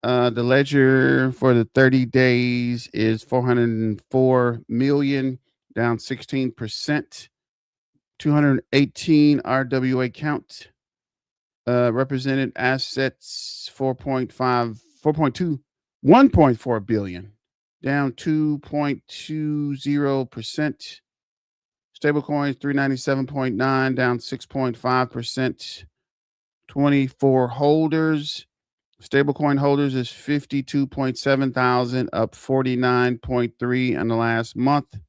The ledger for the 30 days is 404 million, down 16%. 218 RWA count. Represented assets 1.4 billion, down 2.20%. Stablecoins 397.9, down 6.5%. 24 holders. Stablecoin holders is 52.7 thousand, up 49.3 in the last month.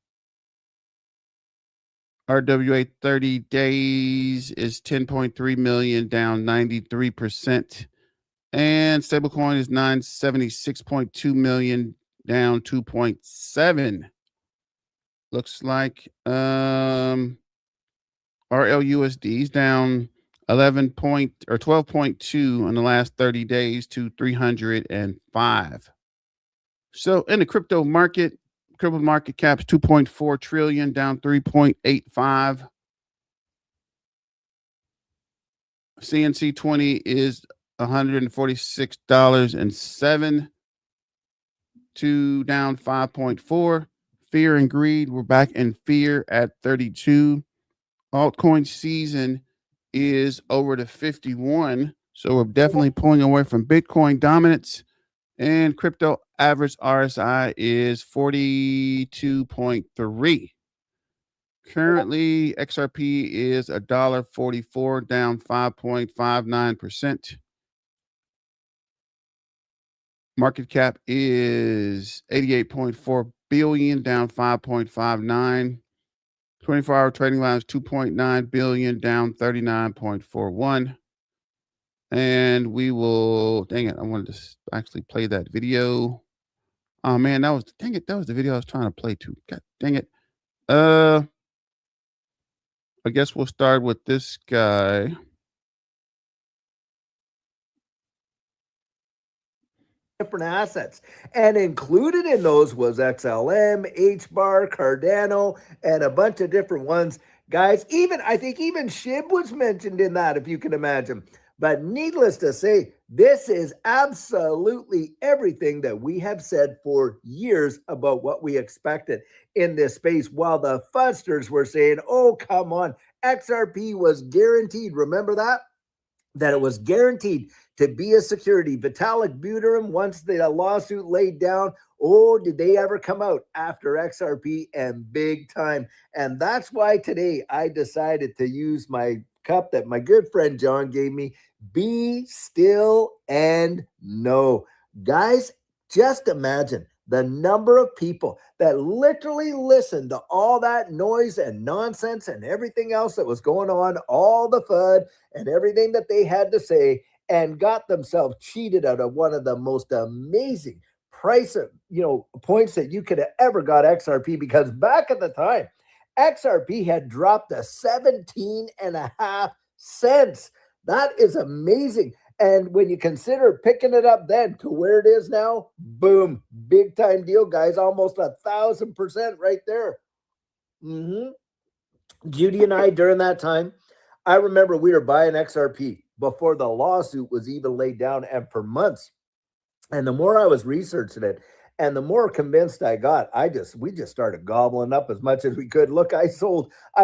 RWA 30 days is 10.3 million, down 93%. And stablecoin is 976.2 million, down 2.7. Looks like RLUSD is down 12.2 in the last 30 days to 305. So in the crypto market, crippled market cap's 2.4 trillion, down 3.85. CNC 20 is $146.07 to down 5.4. Fear and greed, we're back in fear at 32. Altcoin season is over to 51. So we're definitely pulling away from Bitcoin dominance. And crypto average RSI is 42.3. Currently, XRP is $1.44, down 5.59%. Market cap is 88.4 billion, down 5.59. 24-hour trading line is 2.9 billion, down 39.41. And we will, dang it, I wanted to actually play that video. Oh man, that was the video I was trying to play too. God dang it. I guess we'll start with this guy. Different assets, and included in those was XLM, HBAR, Cardano, and a bunch of different ones, guys. I think even SHIB was mentioned in that, if you can imagine. But needless to say, this is absolutely everything that we have said for years about what we expected in this space, while the fudsters were saying, oh, come on, XRP was guaranteed. Remember that it was guaranteed to be a security. Vitalik Buterin, once the lawsuit laid down, oh, did they ever come out after XRP, and big time. And that's why today I decided to use my cup that my good friend John gave me. Be still and know. Guys, just imagine the number of people that literally listened to all that noise and nonsense and everything else that was going on, all the FUD and everything that they had to say, and got themselves cheated out of one of the most amazing price, points that you could have ever got XRP, because back at the time, XRP had dropped to 17.5 cents. That is amazing. And when you consider picking it up then to where it is now, boom, big time deal, guys. Almost 1,000% right there. Judy and I, during that time, I remember we were buying XRP before the lawsuit was even laid down, and for months. And the more I was researching it, and the more convinced I got, we just started gobbling up as much as we could. Look, I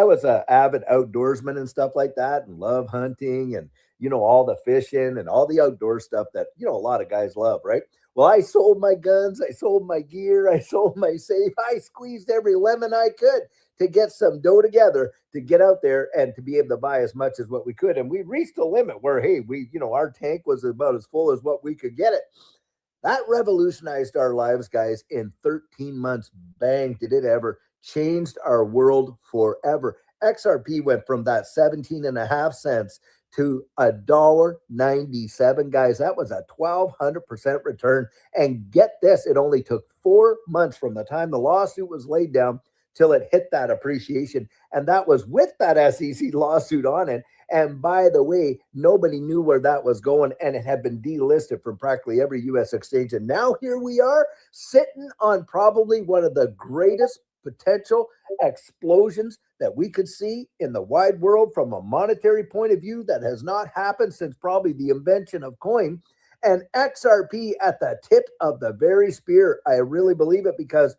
was an avid outdoorsman and stuff like that, and love hunting and, all the fishing and all the outdoor stuff that, a lot of guys love, right? Well, I sold my guns, I sold my gear, I sold my safe, I squeezed every lemon I could to get some dough together to get out there and to be able to buy as much as what we could. And we reached a limit where, hey, our tank was about as full as what we could get it. That revolutionized our lives, guys, in 13 months. Bang, did it ever. Changed our world forever. XRP went from that 17.5 cents to $1.97, guys. That was a 1,200% return. And get this, it only took 4 months from the time the lawsuit was laid down till it hit that appreciation. And that was with that SEC lawsuit on it. And by the way, nobody knew where that was going, and it had been delisted from practically every U.S. exchange. And now here we are sitting on probably one of the greatest potential explosions that we could see in the wide world from a monetary point of view that has not happened since probably the invention of coin. And XRP at the tip of the very spear. I really believe it, because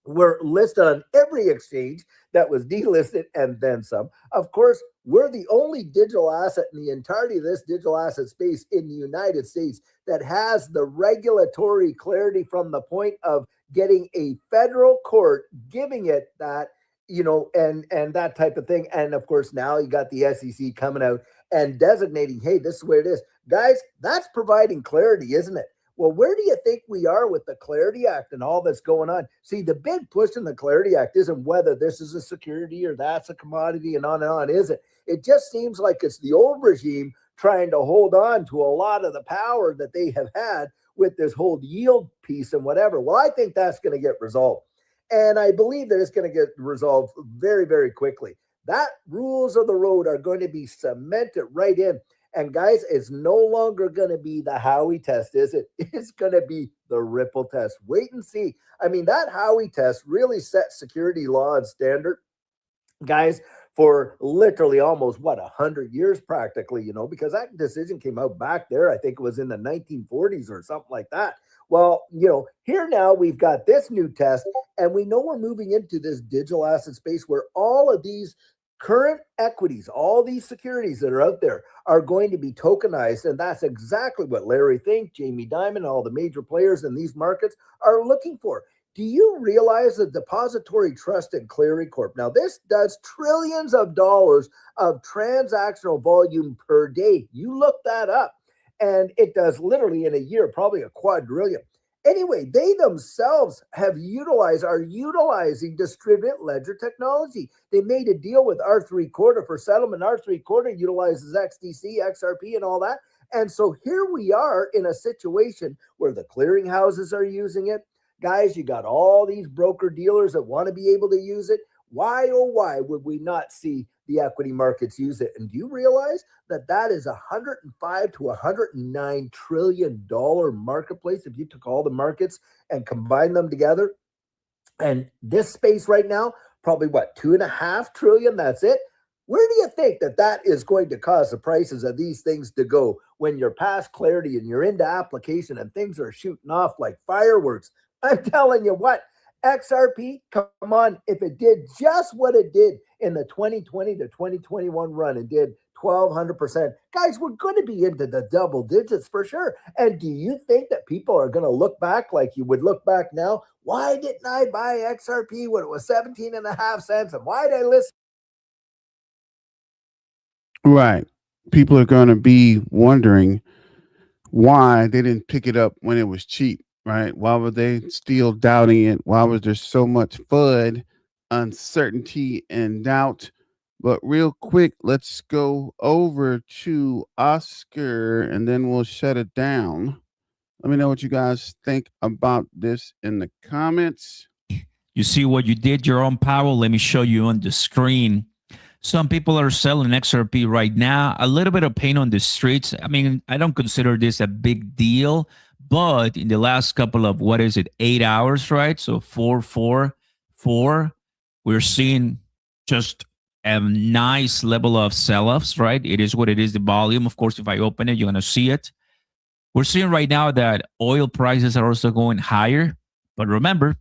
we're listed on every exchange that was delisted and then some. Of course, we're the only digital asset in the entirety of this digital asset space in the United States that has the regulatory clarity from the point of getting a federal court giving it that, and that type of thing. And of course, now you got the SEC coming out and designating, hey, this is where it is. Guys, that's providing clarity, isn't it? Well, where do you think we are with the Clarity Act and all that's going on? See, the big push in the Clarity Act isn't whether this is a security or that's a commodity and on, is it? It just seems like it's the old regime trying to hold on to a lot of the power that they have had with this whole yield piece and whatever. Well, I think that's going to get resolved. And I believe that it's going to get resolved very, very quickly. That rules of the road are going to be cemented right in. And guys, it's no longer going to be the Howey test, is it? It's going to be the Ripple test. Wait and see. I mean, that Howey test really set security law and standard, guys, for literally almost 100 years practically, because that decision came out back there. I think it was in the 1940s or something like that. Well, here now we've got this new test, and we know we're moving into this digital asset space where all of these current equities, all these securities that are out there are going to be tokenized. And that's exactly what Larry Fink, Jamie Dimon, all the major players in these markets are looking for. Do you realize the Depository Trust and Clearing Corp? Now, this does trillions of dollars of transactional volume per day. You look that up, and it does literally in a year, probably a quadrillion. Anyway, they themselves are utilizing distributed ledger technology. They made a deal with R3/4 for settlement. R3/4 utilizes XDC, XRP, and all that. And so here we are in a situation where the clearinghouses are using it. Guys, you got all these broker dealers that want to be able to use it. Why, oh, why would we not see the equity markets use it? And do you realize that that is $105 to $109 trillion marketplace if you took all the markets and combined them together? And this space right now, probably $2.5 trillion, that's it. Where do you think that is going to cause the prices of these things to go when you're past clarity and you're into application and things are shooting off like fireworks? I'm telling you what, XRP, come on, if it did just what it did in the 2020 to 2021 run and did 1,200%, guys, we're going to be into the double digits for sure. And do you think that people are going to look back like you would look back now? Why didn't I buy XRP when it was 17.5 cents? And why did I listen? Right. People are going to be wondering why they didn't pick it up when it was cheap, right? Why were they still doubting it? Why was there so much FUD, uncertainty, and doubt? But real quick, let's go over to Oscar and then we'll shut it down. Let me know what you guys think about this in the comments. You see what you did, Jerome Powell? Let me show you on the screen. Some people are selling XRP right now. A little bit of pain on the streets. I mean, I don't consider this a big deal, but in the last couple of, 8 hours, right? So 4, we're seeing just a nice level of sell-offs, right? It is what it is, the volume. Of course, if I open it, you're going to see it. We're seeing right now that oil prices are also going higher. But remember,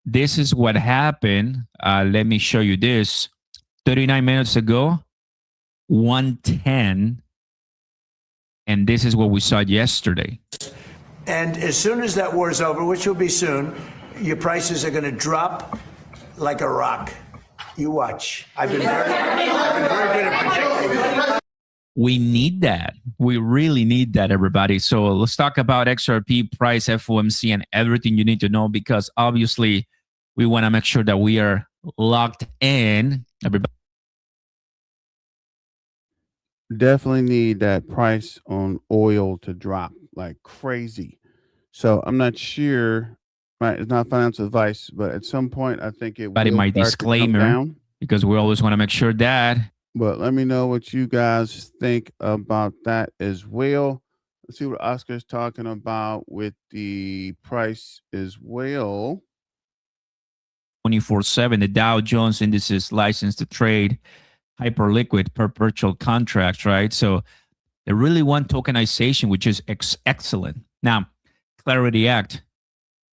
this is what happened. Let me show you this. 39 minutes ago, 110. And this is what we saw yesterday. And as soon as that war is over, which will be soon, your prices are going to drop like a rock. You watch. I've been very good at predicting. We need that. We really need that, everybody. So let's talk about XRP price, FOMC, and everything you need to know, because obviously we want to make sure that we are locked in. Everybody. Definitely need that price on oil to drop like crazy. So I'm not sure, right? It's not financial advice, but at some point I think it will My start to come disclaimer, down. because we always want to make sure that. But let me know what you guys think about that as well. Let's see what Oscar's talking about with the price as well. 24/7, the Dow Jones Indices licensed to trade hyperliquid perpetual contracts, right? So they really want tokenization, which is excellent. Now, Clarity Act.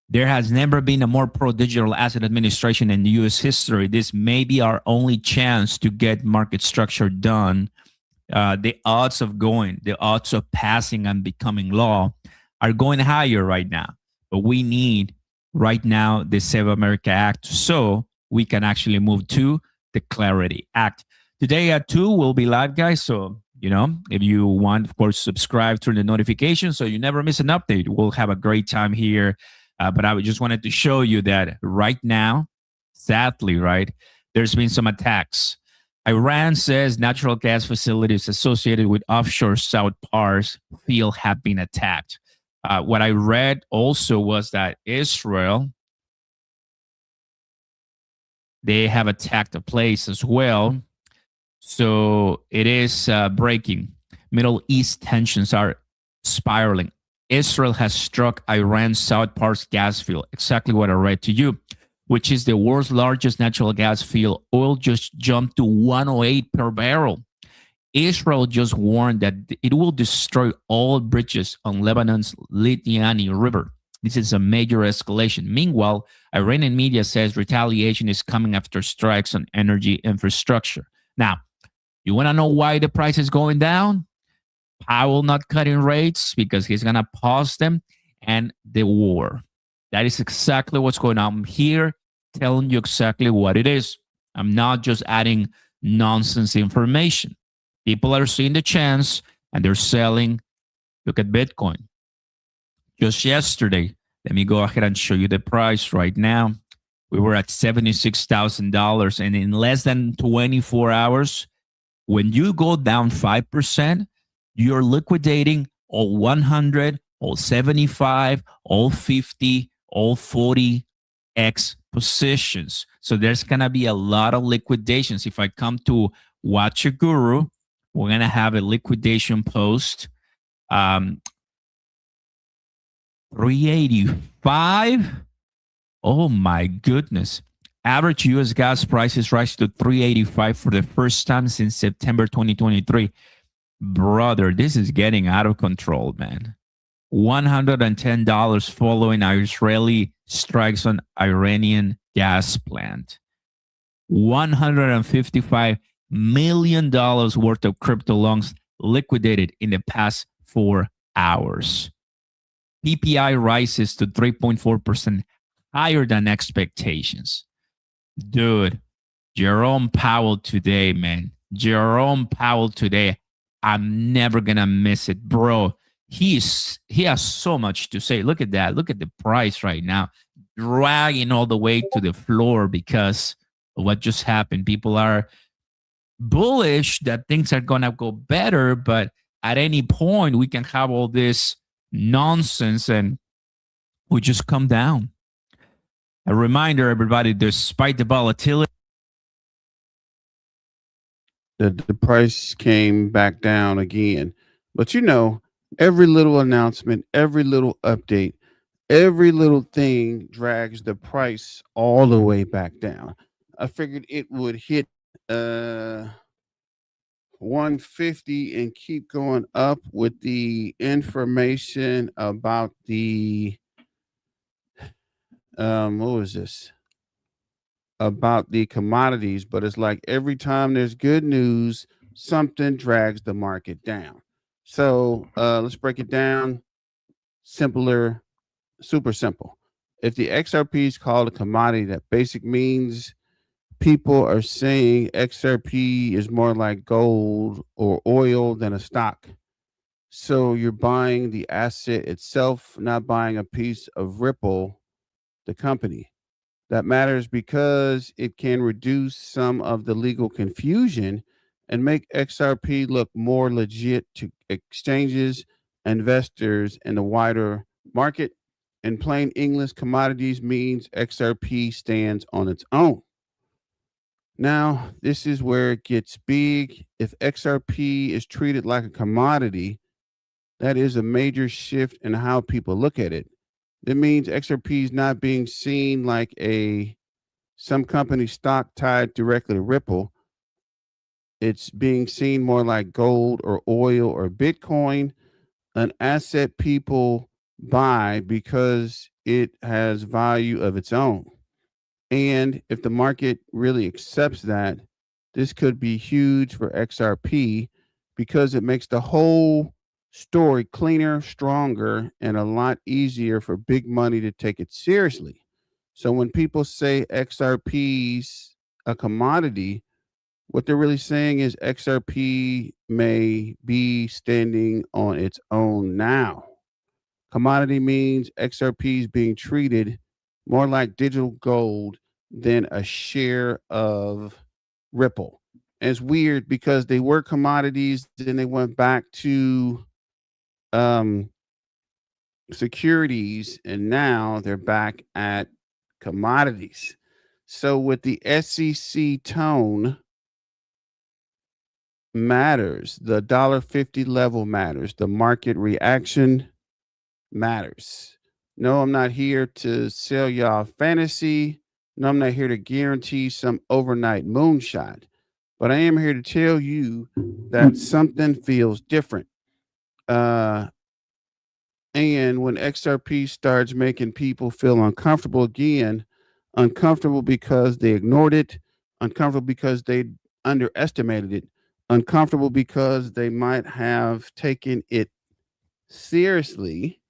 There has never been a more pro-digital asset administration in U.S. history. This may be our only chance to get market structure done. The odds of passing and becoming law are going higher right now. But we need right now the Save America Act so we can actually move to the Clarity Act. Today at 2, we'll be live, guys. So, if you want, of course, subscribe, turn the notifications so you never miss an update. We'll have a great time here. But I just wanted to show you that right now, sadly, right, there's been some attacks. Iran says natural gas facilities associated with offshore South Pars field have been attacked. What I read also was that Israel, they have attacked a place as well. So it is breaking. Middle East tensions are spiraling. Israel has struck Iran's South Pars gas field, exactly what I read to you, which is the world's largest natural gas field. Oil just jumped to 108 per barrel. Israel just warned that it will destroy all bridges on Lebanon's Litani River. This is a major escalation. Meanwhile, Iranian media says retaliation is coming after strikes on energy infrastructure. Now, you want to know why the price is going down? Powell not cutting rates because he's going to pause them, and the war. That is exactly what's going on. I'm here telling you exactly what it is. I'm not just adding nonsense information. People are seeing the chance and they're selling. Look at Bitcoin. Just yesterday, let me go ahead and show you the price right now. We were at $76,000, and in less than 24 hours, when you go down 5%, you're liquidating all 100, all 75, all 50, all 40x positions. So there's going to be a lot of liquidations. If I come to Watch a Guru, we're going to have a liquidation post. 385. Oh my goodness. Average US gas prices rise to 385 for the first time since September 2023. Brother, this is getting out of control, man. $110 following Israeli strikes on Iranian gas plant. $155 million worth of crypto loans liquidated in the past 4 hours. PPI rises to 3.4%, higher than expectations. Dude, Jerome Powell today, man. Jerome Powell today. I'm never going to miss it, bro. He has so much to say. Look at that. Look at the price right now. Dragging all the way to the floor because of what just happened. People are bullish that things are going to go better, but at any point we can have all this nonsense and we just come down. A reminder, everybody, despite the volatility, the price came back down again. But you know, every little announcement, every little update, every little thing drags the price all the way back down. I figured it would hit 150 and keep going up with the information about the what was this? About the commodities, but it's like every time there's good news, something drags the market down. So let's break it down simpler, super simple. If the XRP is called a commodity, that basic means people are saying XRP is more like gold or oil than a stock. So you're buying the asset itself, not buying a piece of Ripple, the company. That matters because it can reduce some of the legal confusion and make XRP look more legit to exchanges, investors, and the wider market. In plain English, commodities means XRP stands on its own. Now, this is where it gets big. If XRP is treated like a commodity, that is a major shift in how people look at it. That means XRP is not being seen like some company stock tied directly to Ripple. It's being seen more like gold or oil or Bitcoin, an asset people buy because it has value of its own. And if the market really accepts that, this could be huge for XRP because it makes the whole story cleaner, stronger, and a lot easier for big money to take it seriously. So when people say XRP's a commodity, what they're really saying is XRP may be standing on its own now. Commodity means XRP is being treated more like digital gold than a share of Ripple. And it's weird because they were commodities, then they went back to securities, and now they're back at commodities. So with the SEC tone, matters. The $1.50 level matters. The market reaction matters. No, I'm not here to sell y'all fantasy. No, I'm not here to guarantee some overnight moonshot. But I am here to tell you that something feels different. Uh, and when XRP starts making people feel uncomfortable again, uncomfortable because they ignored it, uncomfortable because they underestimated it, uncomfortable because they might have taken it seriously,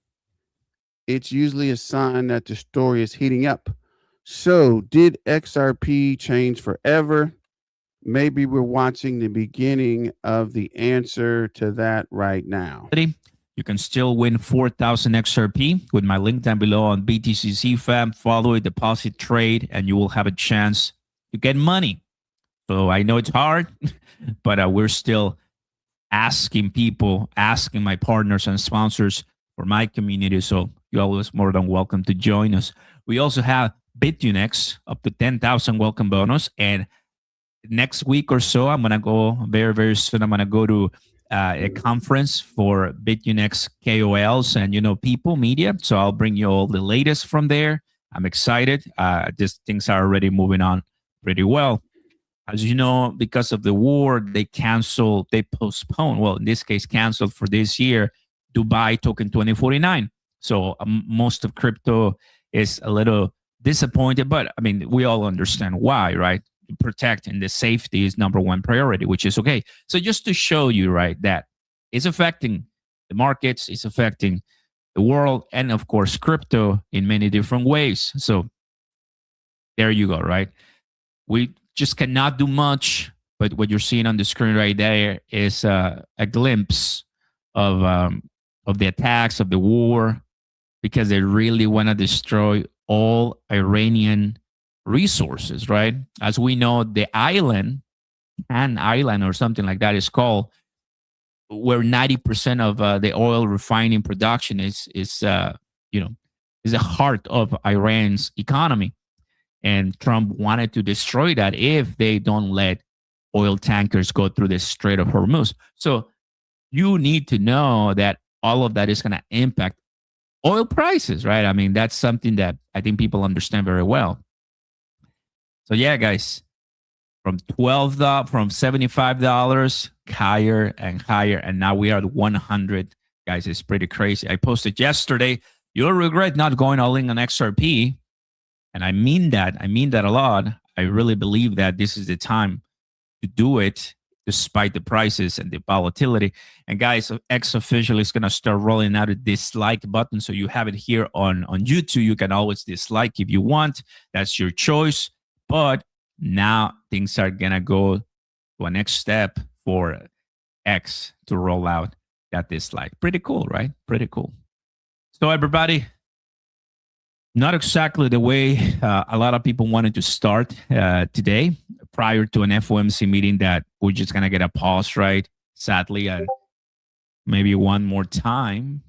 it's usually a sign that the story is heating up. So, did XRP change forever? Maybe we're watching the beginning of the answer to that right now. You can still win 4,000 XRP with my link down below on BTCC fam. Follow it, deposit, trade, and you will have a chance to get money. So I know it's hard, but we're still asking people, asking my partners and sponsors for my community. So you're always more than welcome to join us. We also have BitUnex up to 10,000 welcome bonus. And next week or so, I'm going to go very, very soon. I'm going to go to a conference for BitUnex KOLs and, people, media. So I'll bring you all the latest from there. I'm excited. These things are already moving on pretty well. As you know, because of the war, they postponed, well, in this case, canceled for this year, Dubai Token 2049. So most of crypto is a little disappointed, but I mean, we all understand why, right? Protecting the safety is number one priority, which is okay. So just to show you, right, that it's affecting the markets, it's affecting the world, and of course, crypto in many different ways. So there you go, right? We just cannot do much, but what you're seeing on the screen right there is a glimpse of the attacks, of the war, because they really want to destroy all Iranian resources, right? As we know, the island, an island or something like that is called, where 90% of the oil refining production is the heart of Iran's economy. And Trump wanted to destroy that if they don't let oil tankers go through the Strait of Hormuz. So you need to know that all of that is going to impact oil prices, right? I mean, that's something that I think people understand very well. So yeah, guys, from $75 higher and higher, and now we are at 100. Guys, it's pretty crazy. I posted yesterday, you'll regret not going all in on XRP. And I mean that. I mean that a lot. I really believe that this is the time to do it, despite the prices and the volatility. And guys, X official is going to start rolling out a dislike button. So you have it here on YouTube. You can always dislike if you want. That's your choice. But now things are going to go to a next step for X to roll out that dislike. Pretty cool, right? Pretty cool. So everybody, not exactly the way a lot of people wanted to start today, prior to an FOMC meeting that we're just going to get a pause, right? Sadly, and maybe one more time.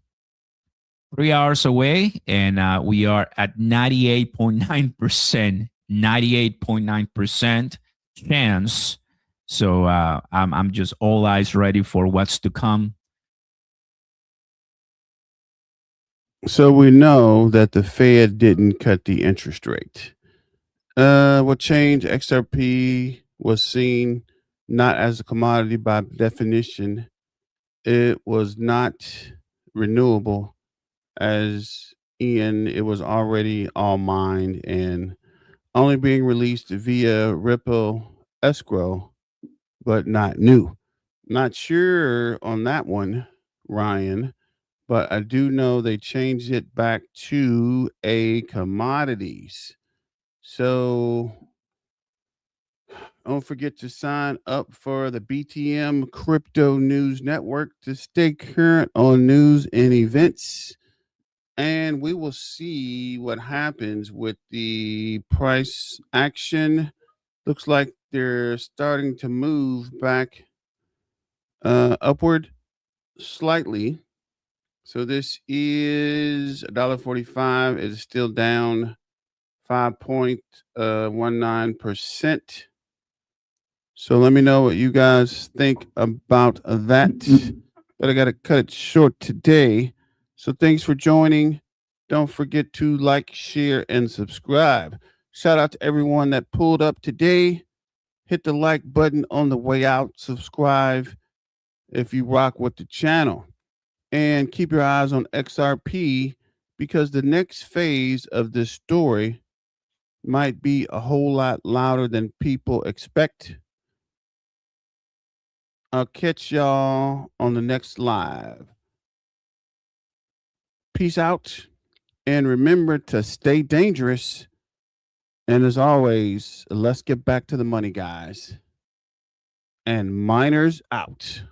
3 hours away, and we are at 98.9%, 98.9% chance. So I'm just all eyes ready for what's to come. So we know that the Fed didn't cut the interest rate. What changed? XRP was seen not as a commodity by definition. It was not renewable, as in it was already all mined and only being released via Ripple escrow, but not new. Not sure on that one, Ryan, but I do know they changed it back to a commodities. So don't forget to sign up for the BTM Crypto News Network to stay current on news and events. And we will see what happens with the price action. Looks like they're starting to move back upward slightly. So this is $1.45. It is still down 5.19%. So let me know what you guys think about that. But I got to cut it short today. So thanks for joining. Don't forget to like, share, and subscribe. Shout out to everyone that pulled up today. Hit the like button on the way out. Subscribe if you rock with the channel. And keep your eyes on XRP because the next phase of this story might be a whole lot louder than people expect. I'll catch y'all on the next live. Peace out. And remember to stay dangerous. And as always, let's get back to the money, guys. And miners out.